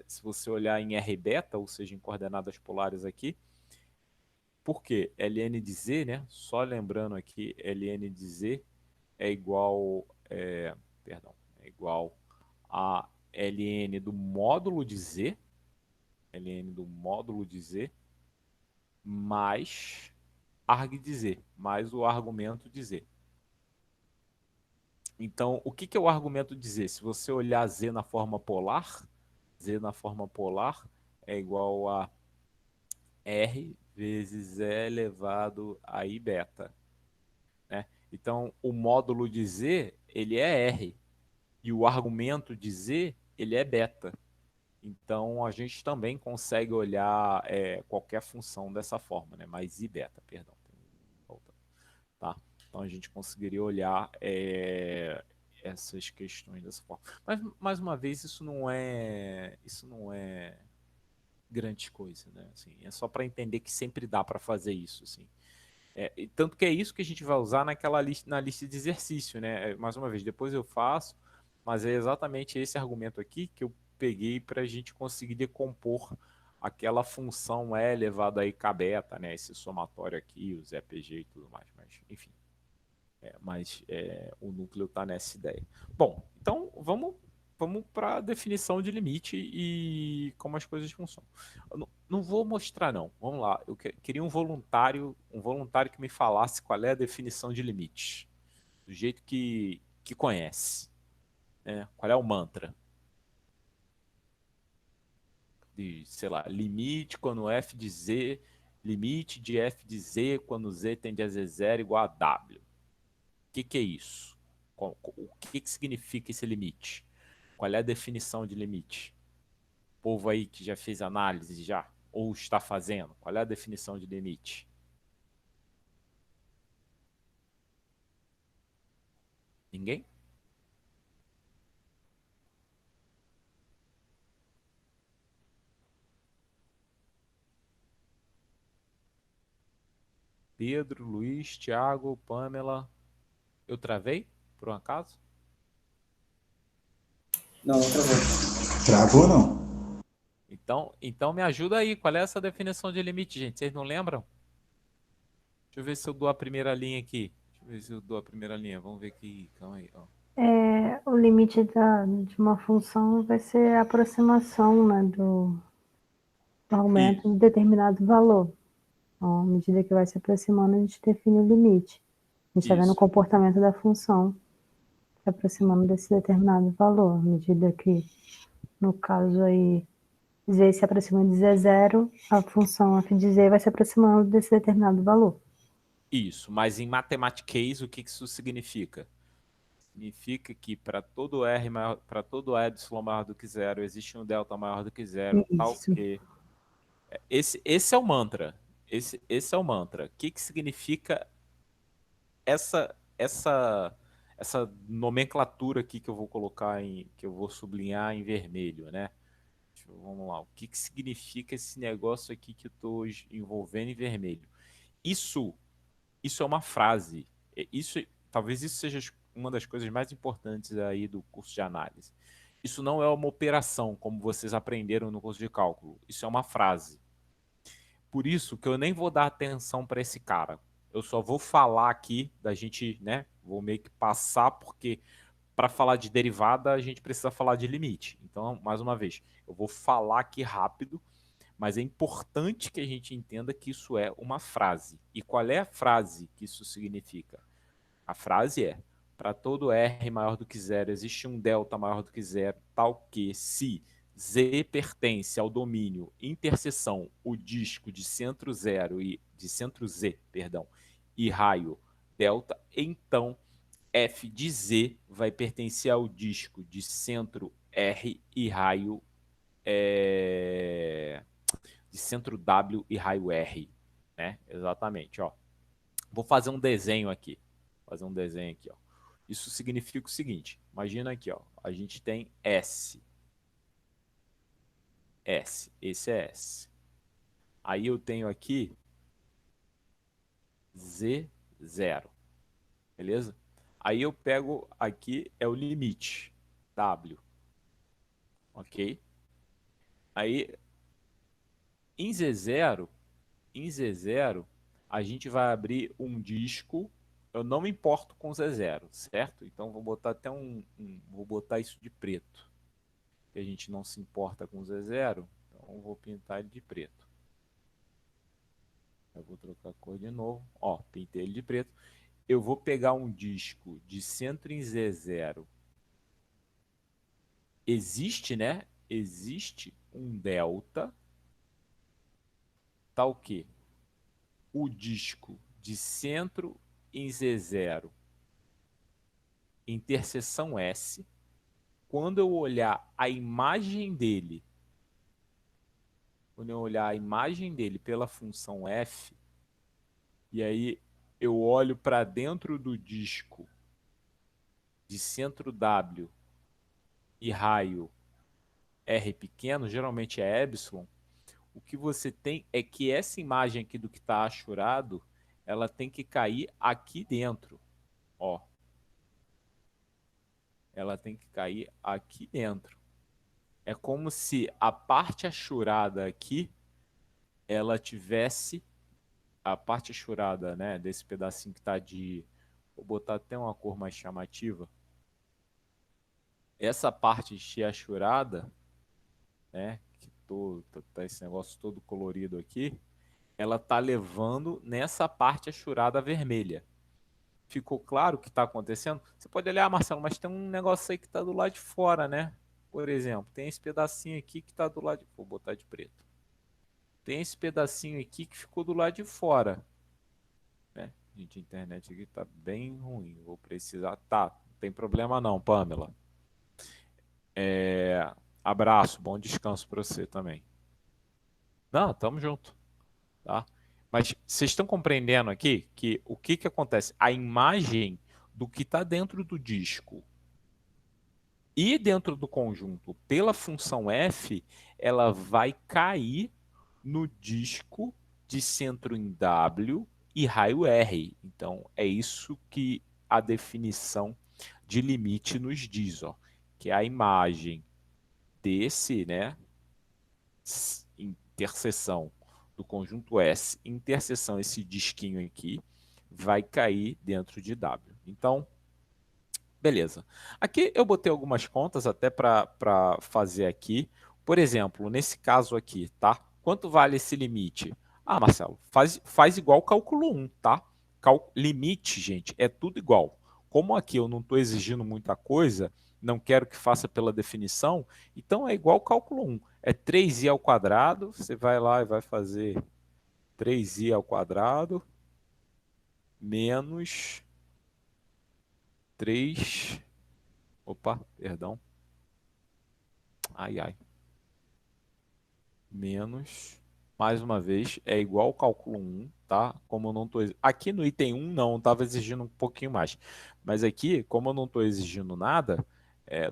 se você olhar em R beta, ou seja, em coordenadas polares aqui, por quê? Ln de z, né? Só lembrando aqui, ln de z é igual, perdão, é igual a ln do módulo de z, ln do módulo de z, mais arg de z, mais o argumento de z. Então, o que é o argumento de z? Se você olhar z na forma polar, z na forma polar é igual a r vezes e elevado a i beta, né? Então, o módulo de z, ele é r, e o argumento de z, ele é beta. Então, a gente também consegue olhar qualquer função dessa forma, né? Mais i beta, perdão. Tá? Então, a gente conseguiria olhar essas questões dessa forma. Mas, mais uma vez, isso não é grande coisa, né? Assim, é só para entender que sempre dá para fazer isso, assim. Tanto que é isso que a gente vai usar na lista de exercício, né? Mais uma vez, depois eu faço, mas é exatamente esse argumento aqui que eu peguei para a gente conseguir decompor aquela função E elevado a IK beta, né? Esse somatório aqui, os EPG e tudo mais, mas enfim. Mas o núcleo está nessa ideia. Bom, então vamos para a definição de limite e como as coisas funcionam. Eu não vou mostrar, não. Vamos lá. Eu queria um voluntário que me falasse qual é a definição de limites, do jeito que conhece. Qual é o mantra? De, sei lá, limite quando f de z, limite de f de z quando z tende a z0 igual a w. O que é isso? O que significa esse limite? Qual é a definição de limite? O povo aí que já fez análise já, ou está fazendo, qual é a definição de limite? Ninguém? Pedro, Luiz, Thiago, Pamela. Eu travei, por um acaso? Não, travou. Travou, não. Então me ajuda aí. Qual é essa definição de limite, gente? Vocês não lembram? Deixa eu ver se eu dou a primeira linha aqui. Vamos ver se eu dou a primeira linha. Vamos ver aqui. Calma aí. Ó. O limite de uma função vai ser a aproximação, né, do argumento de determinado valor. Então, à medida que vai se aproximando, a gente define o limite. A gente está vendo o comportamento da função se aproximando desse determinado valor. À medida que, no caso aí, z se aproxima de z0, a função f de z vai se aproximando desse determinado valor. Isso, mas em matematiquês, o que isso significa? Significa que para todo R maior, para todo epsilon maior do que zero, existe um delta maior do que zero, tal Isso. que... Esse é o mantra. Esse é o mantra. O que significa essa nomenclatura aqui que eu vou colocar que eu vou sublinhar em vermelho, né? Vamos lá. O que significa esse negócio aqui que eu estou envolvendo em vermelho? Isso é uma frase. Talvez isso seja uma das coisas mais importantes aí do curso de análise. Isso não é uma operação, como vocês aprenderam no curso de cálculo. Isso é uma frase. Por isso que eu nem vou dar atenção para esse cara. Eu só vou falar aqui da gente, né? Vou meio que passar, porque para falar de derivada a gente precisa falar de limite. Então, mais uma vez, eu vou falar aqui rápido, mas é importante que a gente entenda que isso é uma frase. E qual é a frase que isso significa? A frase é: para todo R maior do que zero, existe um delta maior do que zero, tal que se Z pertence ao domínio interseção o disco de centro zero e de centro Z, perdão, e raio delta, então f de Z vai pertencer ao disco de centro R e raio de centro W e raio R, né? Exatamente, ó. Vou fazer um desenho aqui. Ó. Isso significa o seguinte: imagina aqui, ó, a gente tem S. Esse é S. Aí eu tenho aqui Z0. Beleza? Aí eu pego aqui, é o limite, W. Ok? Aí, em Z0, a gente vai abrir um disco. Eu não me importo com Z0, certo? Então vou botar até vou botar isso de preto. Que a gente não se importa com Z0, então vou pintar ele de preto. Eu vou trocar a cor de novo. Ó, pintei ele de preto. Eu vou pegar um disco de centro em Z0. Existe, né? Existe um delta, tal que o disco de centro em Z0, interseção S, quando eu olhar a imagem dele, pela função f, e aí eu olho para dentro do disco de centro W e raio R pequeno, geralmente é epsilon, o que você tem é que essa imagem aqui do que está achurado, ela tem que cair aqui dentro. Ó. Ela tem que cair aqui dentro. É como se a parte achurada aqui, ela tivesse a parte achurada, né, desse pedacinho que está de... Vou botar até uma cor mais chamativa. Essa parte de achurada, né, que tá esse negócio todo colorido aqui, ela tá levando nessa parte achurada vermelha. Ficou claro o que está acontecendo? Você pode olhar, Marcelo, mas tem um negócio aí que está do lado de fora, né? Por exemplo, tem esse pedacinho aqui que está do lado de... Vou botar de preto. Tem esse pedacinho aqui que ficou do lado de fora. Né? Gente, a internet aqui está bem ruim. Vou precisar... Tá, não tem problema não, Pamela. Abraço, bom descanso para você também. Não, tamo junto. Tá? Mas vocês estão compreendendo aqui que o que acontece? A imagem do que está dentro do disco e dentro do conjunto pela função f, ela vai cair no disco de centro em W e raio R. Então, é isso que a definição de limite nos diz, ó, que a imagem desse, né, interseção do conjunto S, interseção esse disquinho aqui, vai cair dentro de W. Então, Beleza. Aqui eu botei algumas contas até para fazer aqui. Por exemplo, nesse caso aqui, tá? Quanto vale esse limite? Ah, Marcelo, faz igual cálculo 1, tá? Limite, gente, é tudo igual. Como aqui eu não estou exigindo muita coisa, não quero que faça pela definição, então é igual cálculo 1. É 3i ao quadrado, você vai lá e vai fazer 3i ao quadrado menos 3... Opa, perdão. Ai, ai. Menos, mais uma vez, é igual ao cálculo 1, tá? Como eu não tô... Aqui no item 1, não, estava exigindo um pouquinho mais. Mas aqui, como eu não estou exigindo nada,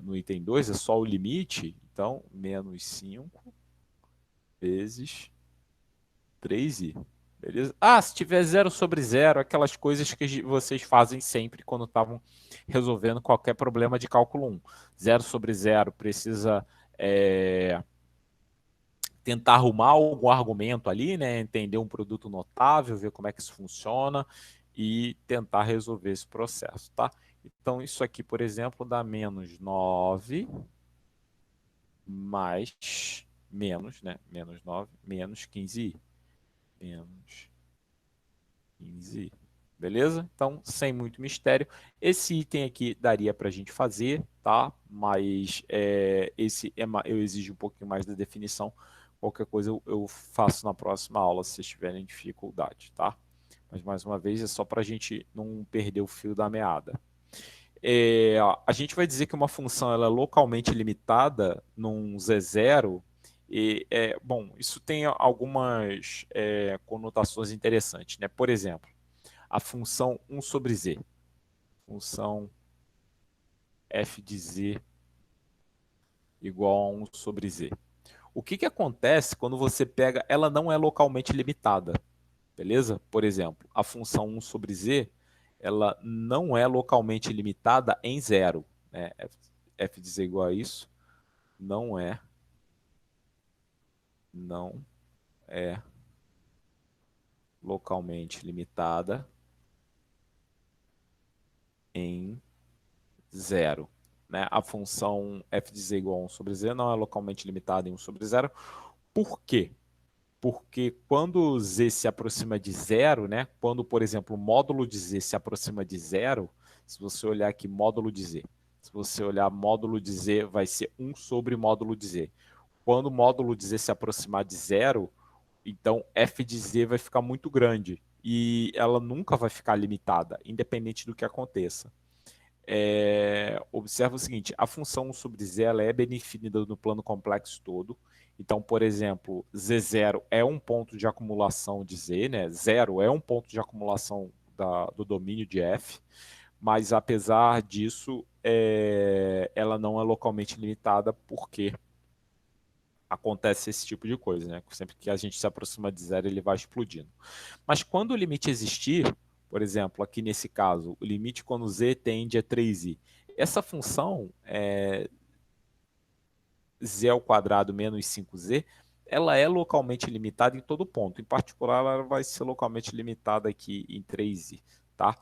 no item 2 é só o limite, então, menos 5 vezes 3i. Beleza? Ah, se tiver 0 sobre 0, aquelas coisas que vocês fazem sempre quando estavam resolvendo qualquer problema de cálculo 1. 0 sobre 0 precisa tentar arrumar algum argumento ali, né? Entender um produto notável, ver como é que isso funciona e tentar resolver esse processo, tá? Então, isso aqui, por exemplo, dá menos 9 mais menos, né? Menos 9, menos 15i. Menos 15i. Beleza? Então, sem muito mistério. Esse item aqui daria para a gente fazer, tá? Mas eu exijo um pouquinho mais da definição. Qualquer coisa eu faço na próxima aula, se vocês tiverem dificuldade, tá? Mas, mais uma vez, é só para a gente não perder o fio da meada. A gente vai dizer que uma função ela é localmente limitada num Z0. Bom, isso tem algumas conotações interessantes, né? Por exemplo, a função 1 sobre z, função f de z igual a 1 sobre z. O que acontece quando você pega, ela não é localmente limitada, beleza? Por exemplo, a função 1 sobre z, ela não é localmente limitada em zero, né? F de z igual a isso, não é localmente limitada em zero. Né? A função f de z igual a 1 sobre z não é localmente limitada em 1 sobre 0. Por quê? Porque quando z se aproxima de zero, né? Quando, por exemplo, o módulo de z se aproxima de zero, se você olhar aqui módulo de z, se você olhar módulo de z, vai ser 1 sobre módulo de z. Quando o módulo de z se aproximar de zero, então f de z vai ficar muito grande e ela nunca vai ficar limitada, independente do que aconteça. Observa o seguinte, a função 1 sobre z ela é bem definida no plano complexo todo. Então, por exemplo, Z0 é um ponto de acumulação de Z, né? 0 é um ponto de acumulação do domínio de F, mas apesar disso, ela não é localmente limitada porque acontece esse tipo de coisa, né? Sempre que a gente se aproxima de zero, ele vai explodindo. Mas quando o limite existir, por exemplo, aqui nesse caso, o limite quando z tende a 3i, essa função z ao quadrado menos 5z, ela é localmente limitada em todo ponto. Em particular, ela vai ser localmente limitada aqui em 3i, tá?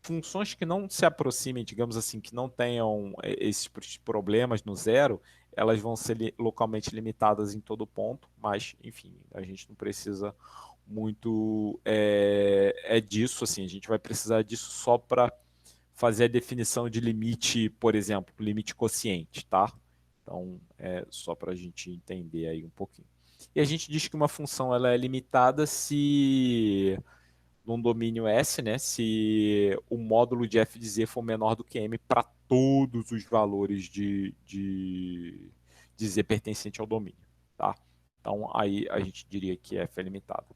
Funções que não se aproximem, digamos assim, que não tenham esses problemas no zero, elas vão ser localmente limitadas em todo ponto, mas, enfim, a gente não precisa muito disso, assim, a gente vai precisar disso só para fazer a definição de limite, por exemplo, limite quociente, tá? Então, só para a gente entender aí um pouquinho. E a gente diz que uma função ela é limitada se num domínio S, né, se o módulo de f de z for menor do que m para todos os valores de z pertencente ao domínio. Tá? Então, aí a gente diria que f é limitada.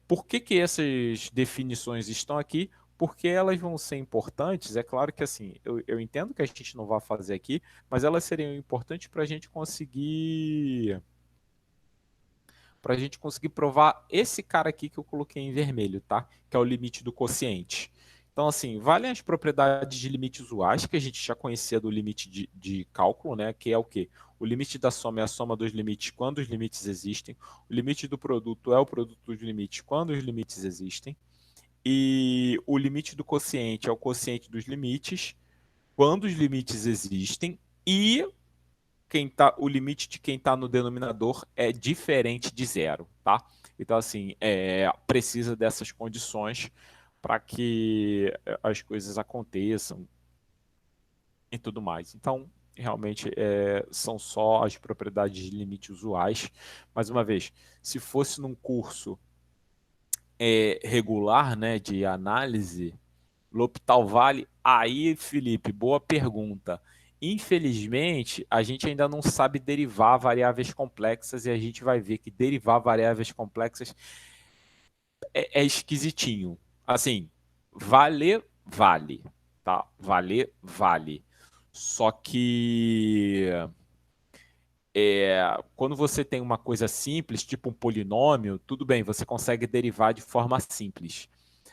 Por que essas definições estão aqui? Porque elas vão ser importantes. É claro que assim, eu entendo que a gente não vai fazer aqui, mas elas seriam importantes para a gente conseguir provar esse cara aqui que eu coloquei em vermelho, tá? Que é o limite do quociente. Então, assim, valem as propriedades de limites usuais, que a gente já conhecia do limite de cálculo, né? Que é o quê? O limite da soma é a soma dos limites quando os limites existem. O limite do produto é o produto dos limites quando os limites existem. E o limite do quociente é o quociente dos limites quando os limites existem e o limite de quem está no denominador é diferente de zero, tá? Então, assim, precisa dessas condições para que as coisas aconteçam e tudo mais. Então, realmente, são só as propriedades de limite usuais. Mais uma vez, se fosse num curso regular, né, de análise, L'Hopital Vale, aí, Felipe, boa pergunta. Infelizmente, a gente ainda não sabe derivar variáveis complexas e a gente vai ver que derivar variáveis complexas é esquisitinho. Assim, vale, tá? Vale. Só que quando você tem uma coisa simples, tipo um polinômio, tudo bem, você consegue derivar de forma simples.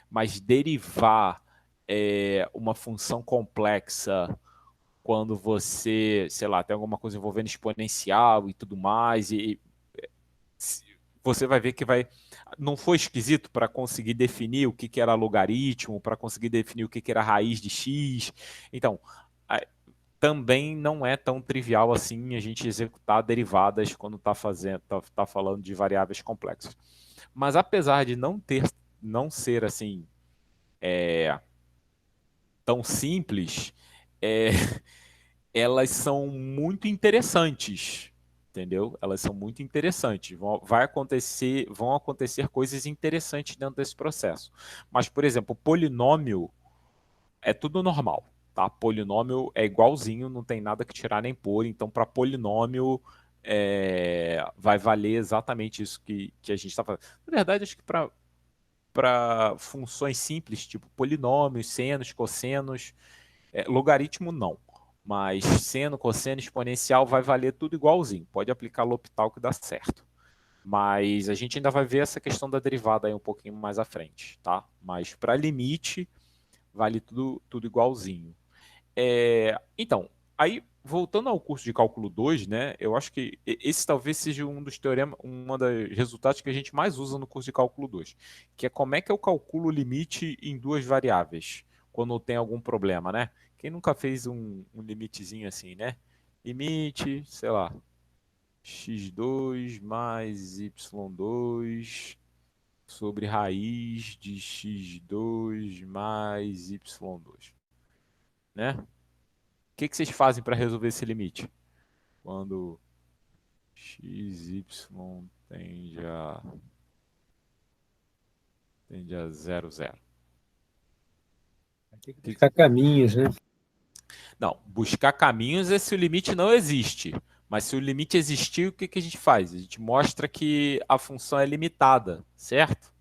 Mas derivar uma função complexa quando você, sei lá, tem alguma coisa envolvendo exponencial e tudo mais, você vai ver que não foi esquisito para conseguir definir o que era logaritmo, para conseguir definir o que era raiz de x. Então, também não é tão trivial assim a gente executar derivadas quando tá falando de variáveis complexas. Mas apesar de não ser assim tão simples, é, elas são muito interessantes, entendeu? Elas são muito interessantes. Vão acontecer coisas interessantes dentro desse processo. Mas, por exemplo, polinômio é tudo normal, tá? Polinômio é igualzinho, não tem nada que tirar nem pôr. Então, para polinômio, vai valer exatamente isso que a gente está fazendo. Na verdade, acho que para funções simples, tipo polinômios, senos, cossenos, logaritmo não. Mas seno, cosseno, exponencial vai valer tudo igualzinho. Pode aplicar L'Hopital que dá certo. Mas a gente ainda vai ver essa questão da derivada aí um pouquinho mais à frente, tá? Mas para limite, vale tudo igualzinho. Então, aí voltando ao curso de cálculo 2, né? Eu acho que esse talvez seja um dos teoremas, um dos resultados que a gente mais usa no curso de cálculo 2, que é como é que eu calculo o limite em duas variáveis, quando tem algum problema, né? Quem nunca fez um limitezinho assim, né? Limite, sei lá, x2 mais y2 sobre raiz de x2 mais y2, né? Que vocês fazem para resolver esse limite? Quando x, y tende a 0, 0. Tem que buscar caminhos, né? Não, buscar caminhos é se o limite não existe. Mas se o limite existir, o que a gente faz? A gente mostra que a função é limitada, certo?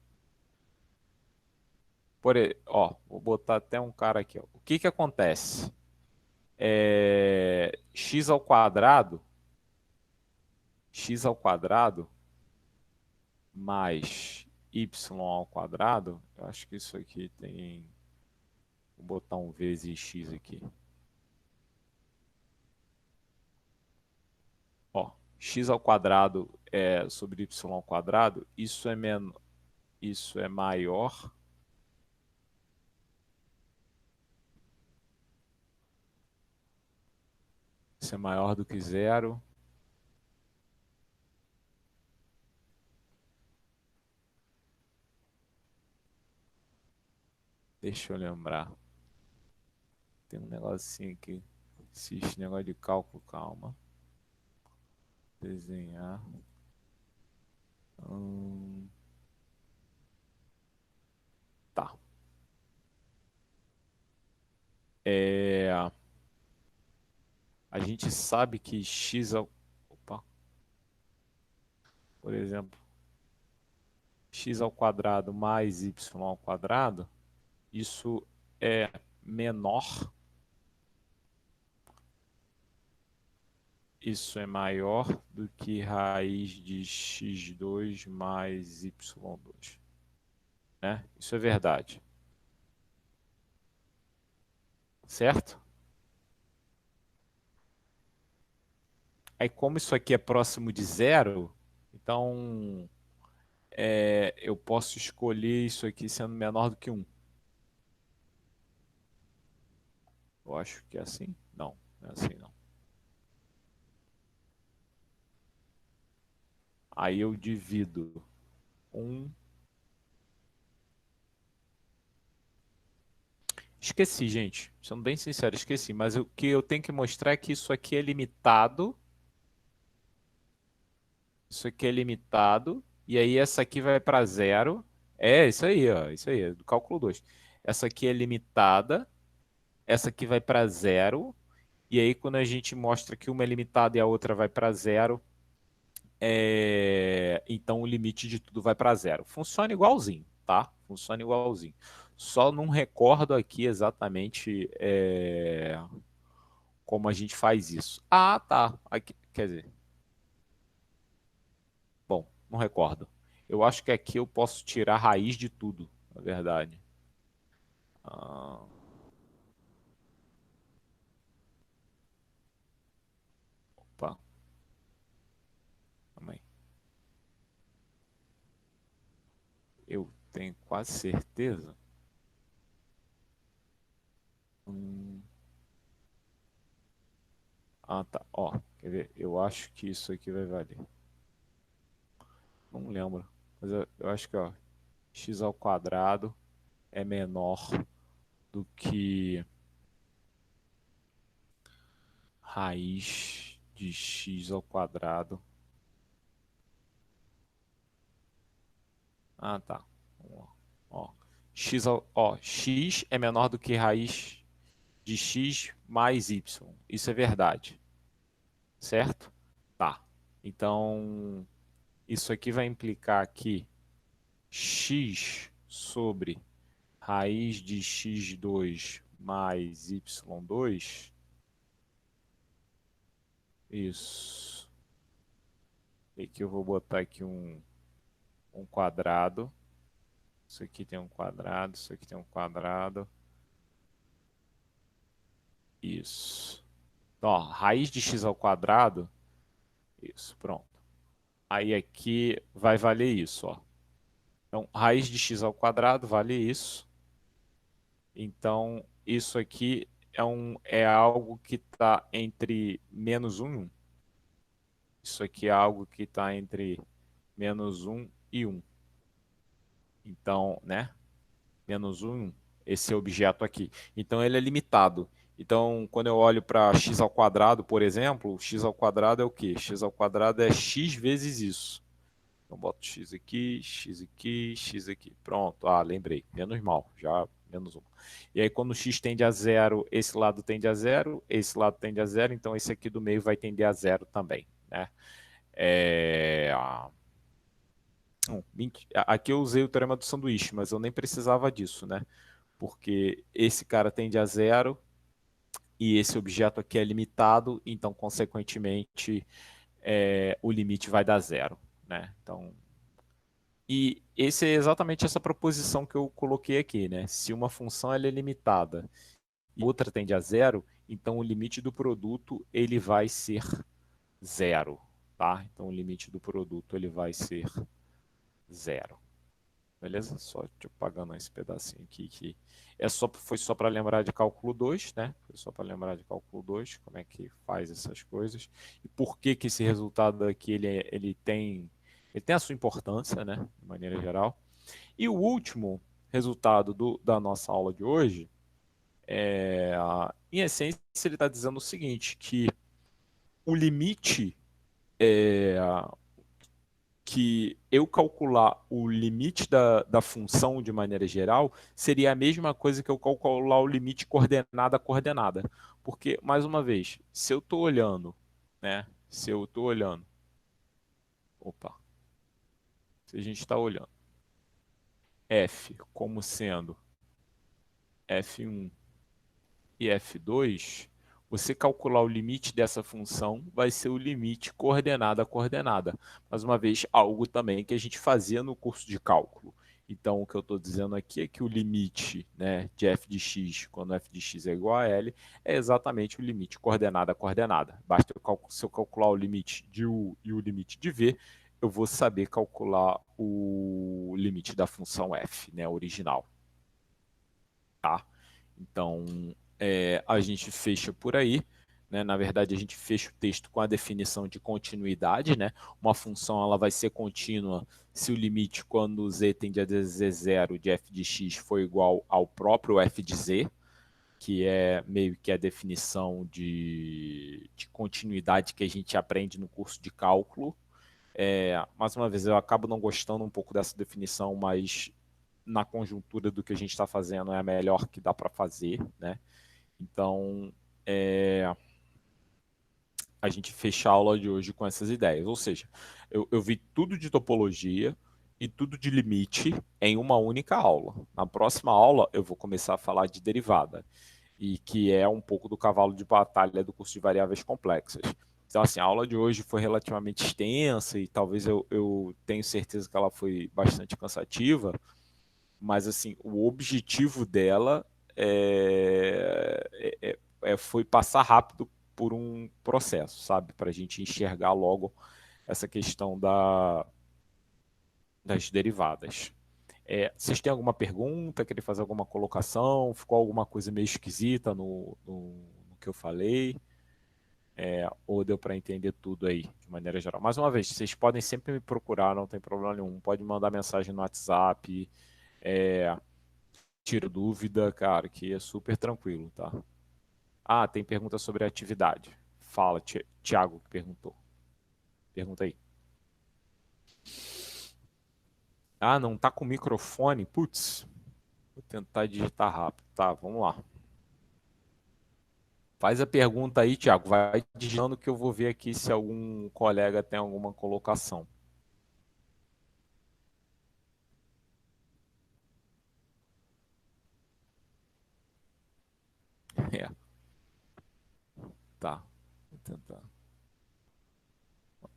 Vou botar até um cara aqui. Ó. O que acontece? X ao quadrado mais y ao quadrado, eu acho que isso aqui tem... Vou botar um vezes x aqui. Ó, x ao quadrado sobre y ao quadrado, isso é maior. Isso é maior do que zero. Deixa eu lembrar. Tem um negocinho aqui. Esse negócio de cálculo, calma. Desenhar. Tá. A gente sabe que x ao... Opa. Por exemplo, x ao quadrado mais y ao quadrado, isso é menor. Isso é maior do que raiz de x2 mais y2. Né? Isso é verdade. Certo? Aí, como isso aqui é próximo de zero, então eu posso escolher isso aqui sendo menor do que 1. acho que é assim. Não, não é assim não. Aí eu divido 1. Esqueci, gente. Sendo bem sincero, esqueci. Mas o que eu tenho que mostrar é que isso aqui é limitado. Isso aqui é limitado. E aí essa aqui vai para zero. É, isso aí, ó. Isso aí, do cálculo 2. Essa aqui é limitada. Essa aqui vai para zero. E aí quando a gente mostra que uma é limitada e a outra vai para zero, então o limite de tudo vai para zero. Funciona igualzinho, tá? Funciona igualzinho. Só não recordo aqui exatamente como a gente faz isso. Ah, tá. Aqui, quer dizer, bom, não recordo. Eu acho que aqui eu posso tirar a raiz de tudo, na verdade. Ah, opa, calma aí. Eu tenho quase certeza. Hum, ah, tá. Ó, quer ver? Eu acho que isso aqui vai valer. Não lembro. Mas eu acho que, ó, x ao quadrado é menor do que raiz de x ao quadrado. Ah, tá. Vamos lá. Ó, x é menor do que raiz de x mais y. Isso é verdade, certo? Tá. Então, isso aqui vai implicar que x sobre raiz de x2 mais y2. Isso. E aqui eu vou botar aqui um quadrado. Isso aqui tem um quadrado, isso aqui tem um quadrado. Isso. Então, ó, raiz de x ao quadrado. Isso, pronto. Aí aqui vai valer isso, ó. Então, raiz de x ao quadrado vale isso. Então, isso aqui é algo que está entre menos 1 e 1. Isso aqui é algo que está entre menos 1 e 1. Então, né? Menos 1 e 1. Esse objeto aqui. Então, ele é limitado. Então, quando eu olho para x ao quadrado, por exemplo, x ao quadrado é o quê? X ao quadrado é x vezes isso. Então, boto x aqui, x aqui, x aqui. Pronto. Ah, lembrei. Menos mal. Já menos 1. E aí, quando o x tende a zero, esse lado tende a zero, esse lado tende a zero, então esse aqui do meio vai tender a zero também, né? Aqui eu usei o teorema do sanduíche, mas eu nem precisava disso, né? Porque esse cara tende a zero e esse objeto aqui é limitado, então, consequentemente, o limite vai dar zero, né? Então, e esse é exatamente essa proposição que eu coloquei aqui, né? Se uma função ela é limitada e outra tende a zero, então o limite do produto ele vai ser zero, tá? Então o limite do produto ele vai ser zero. Beleza? Só te apagando esse pedacinho aqui que foi só para lembrar de cálculo 2, né? Foi só para lembrar de cálculo 2, como é que faz essas coisas e por que que esse resultado aqui ele tem a sua importância, né, de maneira geral. E o último resultado da nossa aula de hoje em essência, ele está dizendo o seguinte, que o limite que eu calcular o limite da função de maneira geral seria a mesma coisa que eu calcular o limite coordenada a coordenada. Porque, mais uma vez, se eu estou olhando, né? Se eu estou olhando, opa, se a gente está olhando f como sendo f1 e f2, você calcular o limite dessa função vai ser o limite coordenada a coordenada. Mais uma vez, algo também que a gente fazia no curso de cálculo. Então, o que eu estou dizendo aqui é que o limite, né, de f de x, quando f de x é igual a L, é exatamente o limite coordenada a coordenada. Basta se eu calcular o limite de u e o limite de v, eu vou saber calcular o limite da função f, né, original. Tá? Então, a gente fecha por aí, né? Na verdade, a gente fecha o texto com a definição de continuidade, né? Uma função ela vai ser contínua se o limite quando z tende a z0 de f de x for igual ao próprio f de z, que é meio que a definição de continuidade que a gente aprende no curso de cálculo. Mais uma vez, eu acabo não gostando um pouco dessa definição, mas na conjuntura do que a gente está fazendo é a melhor que dá para fazer, né? Então, a gente fecha a aula de hoje com essas ideias. Ou seja, eu vi tudo de topologia e tudo de limite em uma única aula. Na próxima aula, eu vou começar a falar de derivada, e que é um pouco do cavalo de batalha do curso de variáveis complexas. Então, assim, a aula de hoje foi relativamente extensa e talvez eu tenho certeza que ela foi bastante cansativa, mas, assim, o objetivo dela foi passar rápido por um processo, sabe? Para a gente enxergar logo essa questão das derivadas. Vocês têm alguma pergunta? Querem fazer alguma colocação? Ficou alguma coisa meio esquisita no que eu falei? Ou deu para entender tudo aí, de maneira geral? Mais uma vez, vocês podem sempre me procurar, não tem problema nenhum. Pode mandar mensagem no WhatsApp, tiro dúvida, cara, que é super tranquilo, tá? Ah, tem pergunta sobre a atividade. Fala, Thiago, que perguntou. Pergunta aí. Ah, não tá com microfone? Putz, vou tentar digitar rápido. Tá, vamos lá. Faz a pergunta aí, Thiago. Vai digitando que eu vou ver aqui se algum colega tem alguma colocação. É, tá. Vou tentar.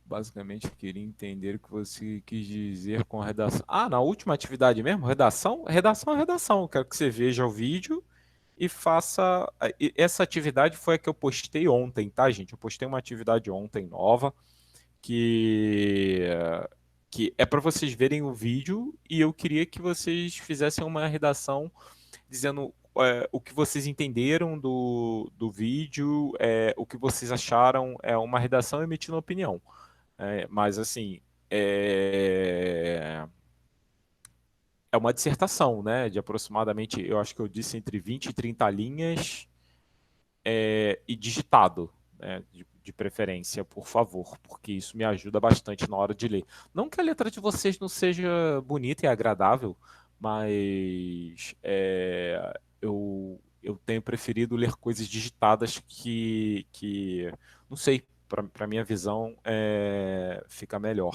Basicamente, eu queria entender o que você quis dizer com redação. Ah, na última atividade mesmo? Redação? Redação é redação. Eu quero que você veja o vídeo e faça. Essa atividade foi a que eu postei ontem, tá, gente? Eu postei uma atividade ontem nova que é para vocês verem o vídeo e eu queria que vocês fizessem uma redação dizendo o que vocês entenderam do vídeo, o que vocês acharam, uma redação emitindo opinião. Mas assim, é uma dissertação, né, de aproximadamente, eu acho que eu disse entre 20 e 30 linhas, e digitado, né, de preferência, por favor, porque isso me ajuda bastante na hora de ler. Não que a letra de vocês não seja bonita e agradável, mas eu tenho preferido ler coisas digitadas que não sei, para minha visão, fica melhor,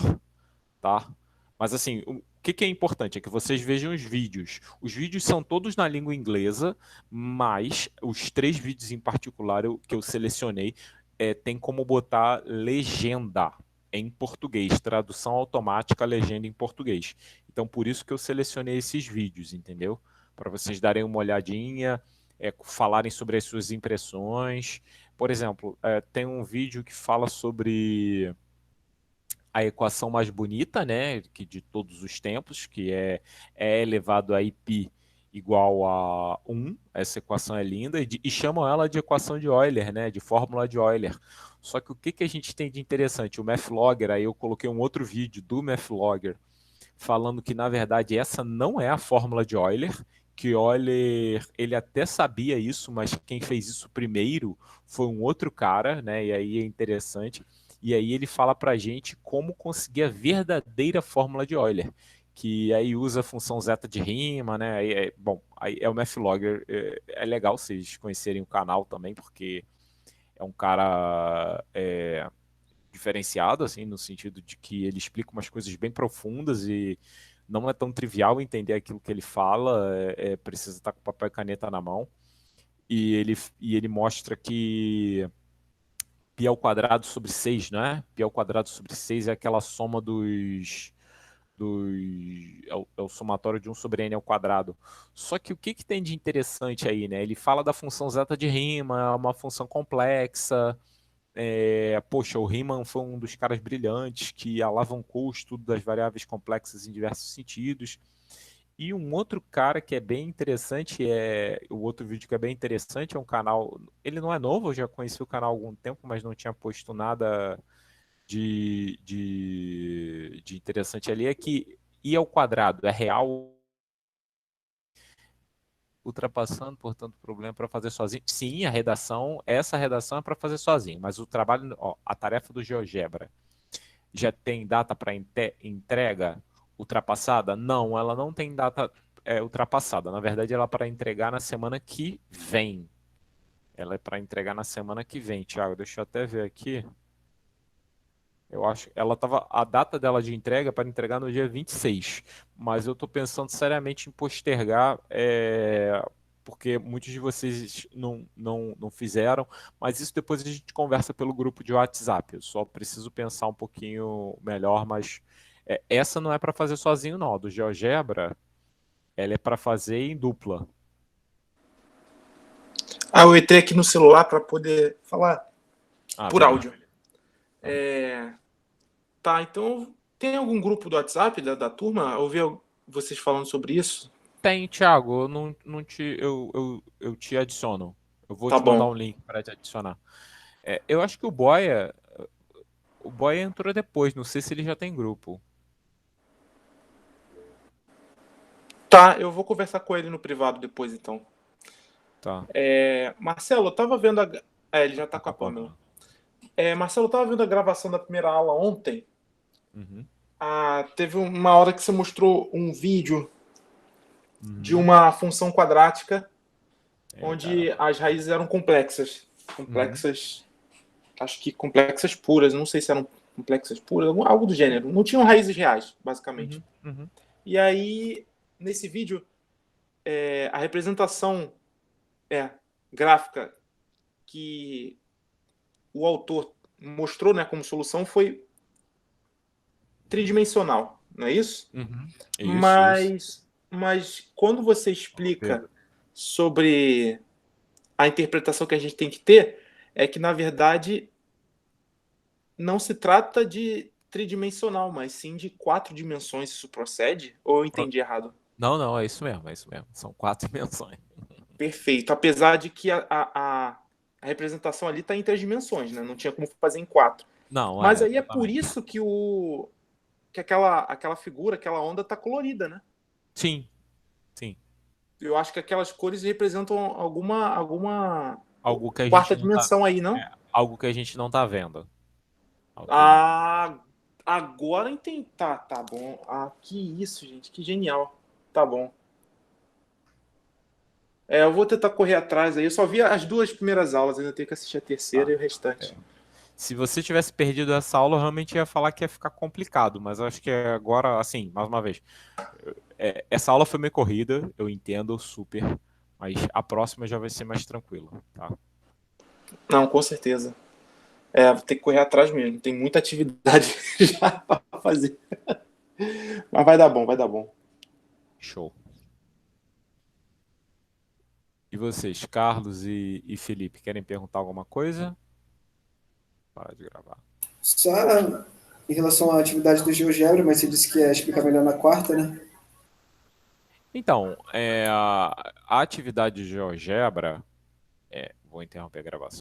tá? Mas assim, o que é importante é que vocês vejam os vídeos. Os vídeos são todos na língua inglesa, mas os 3 vídeos em particular que eu selecionei tem como botar legenda em português, tradução automática, legenda em português. Então, por isso que eu selecionei esses vídeos, entendeu? Para vocês darem uma olhadinha, falarem sobre as suas impressões. Por exemplo, tem um vídeo que fala sobre a equação mais bonita, né, que de todos os tempos, que é E elevado a π igual a 1. Essa equação é linda e chamam ela de equação de Euler, né, de fórmula de Euler. Só que o que a gente tem de interessante? O Mathlogger, aí eu coloquei um outro vídeo do Mathlogger falando que, na verdade, essa não é a fórmula de Euler, que Euler, ele até sabia isso, mas quem fez isso primeiro foi um outro cara, né, e aí é interessante. E aí ele fala para a gente como conseguir a verdadeira fórmula de Euler, que aí usa a função zeta de Riemann, né? Bom, aí é o Mathlogger, é legal vocês conhecerem o canal também, porque é um cara diferenciado, assim, no sentido de que ele explica umas coisas bem profundas e não é tão trivial entender aquilo que ele fala, precisa estar com papel e caneta na mão. E ele mostra que π ao quadrado sobre 6, não é? Π ao quadrado sobre 6 é aquela soma é o somatório de 1 sobre n ao quadrado. Só que o que tem de interessante aí, né? Ele fala da função zeta de Riemann, é uma função complexa. Poxa, o Riemann foi um dos caras brilhantes que alavancou o estudo das variáveis complexas em diversos sentidos. E um outro cara que é bem interessante, o outro vídeo que é bem interessante, é um canal, ele não é novo, eu já conheci o canal há algum tempo, mas não tinha posto nada de interessante ali, é que I ao quadrado é real, ultrapassando, portanto, o problema para fazer sozinho. Sim, essa redação é para fazer sozinho, mas o trabalho, ó, a tarefa do GeoGebra já tem data para entrega ultrapassada? Não, ela não tem data ultrapassada. Na verdade, ela é para entregar na semana que vem. Ela é para entregar na semana que vem, Thiago. Deixa eu até ver aqui. Eu acho ela tava a data dela de entrega para entregar no dia 26, mas eu estou pensando seriamente em postergar, porque muitos de vocês não fizeram, mas isso depois a gente conversa pelo grupo de WhatsApp. Eu só preciso pensar um pouquinho melhor, mas essa não é para fazer sozinho, não. A do GeoGebra, ela é para fazer em dupla. Ah, eu entrei aqui no celular para poder falar por beleza. áudio. Tá, então tem algum grupo do WhatsApp da turma? Eu ouvi vocês falando sobre isso? Tem, Thiago, eu te adiciono. Eu vou Tá te mandar bom. um link para te adicionar. Eu acho que o Boia entrou depois, não sei se ele já tem grupo. Tá, eu vou conversar com ele no privado depois, então. Tá. Marcelo, eu tava vendo ele já tá com a Pamela. Marcelo, eu tava vendo a gravação da primeira aula ontem. Uhum. Teve uma hora que você mostrou um vídeo de uma função quadrática onde as raízes eram complexas. Complexas, acho que complexas puras, não sei se eram complexas puras, algo do gênero. Não tinham raízes reais, basicamente. E aí, nesse vídeo, a representação gráfica que o autor mostrou, né, como solução foi tridimensional, não é isso? Isso. Mas quando você explica sobre a interpretação que a gente tem que ter, é que, na verdade, não se trata de tridimensional, mas sim de 4 dimensões. Isso procede? Ou eu entendi errado? Não, é isso mesmo. São 4 dimensões. Perfeito. Apesar de que a representação ali está em 3 dimensões, né? Não tinha como fazer em 4. Não, mas aí exatamente. é por isso que aquela figura, aquela onda está colorida, né? Sim. Eu acho que aquelas cores representam alguma Algo que a quarta gente dimensão aí, não? algo que a gente não tá vendo. Agora entendi. Tá bom. Que isso, gente. Que genial. Tá bom. Eu vou tentar correr atrás aí. Eu só vi as 2 primeiras aulas, ainda tenho que assistir a terceira e o restante. Se você tivesse perdido essa aula, eu realmente ia falar que ia ficar complicado, mas eu acho que agora, assim, mais uma vez, essa aula foi meio corrida, eu entendo super, mas a próxima já vai ser mais tranquila, tá? Não, com certeza. Vou ter que correr atrás mesmo. Tem muita atividade já para fazer. Mas vai dar bom. Show. E vocês, Carlos e Felipe, querem perguntar alguma coisa? Para de gravar. Só em relação à atividade do GeoGebra, mas você disse que ia explicar melhor na quarta, né? Então, a atividade de GeoGebra, vou interromper a gravação.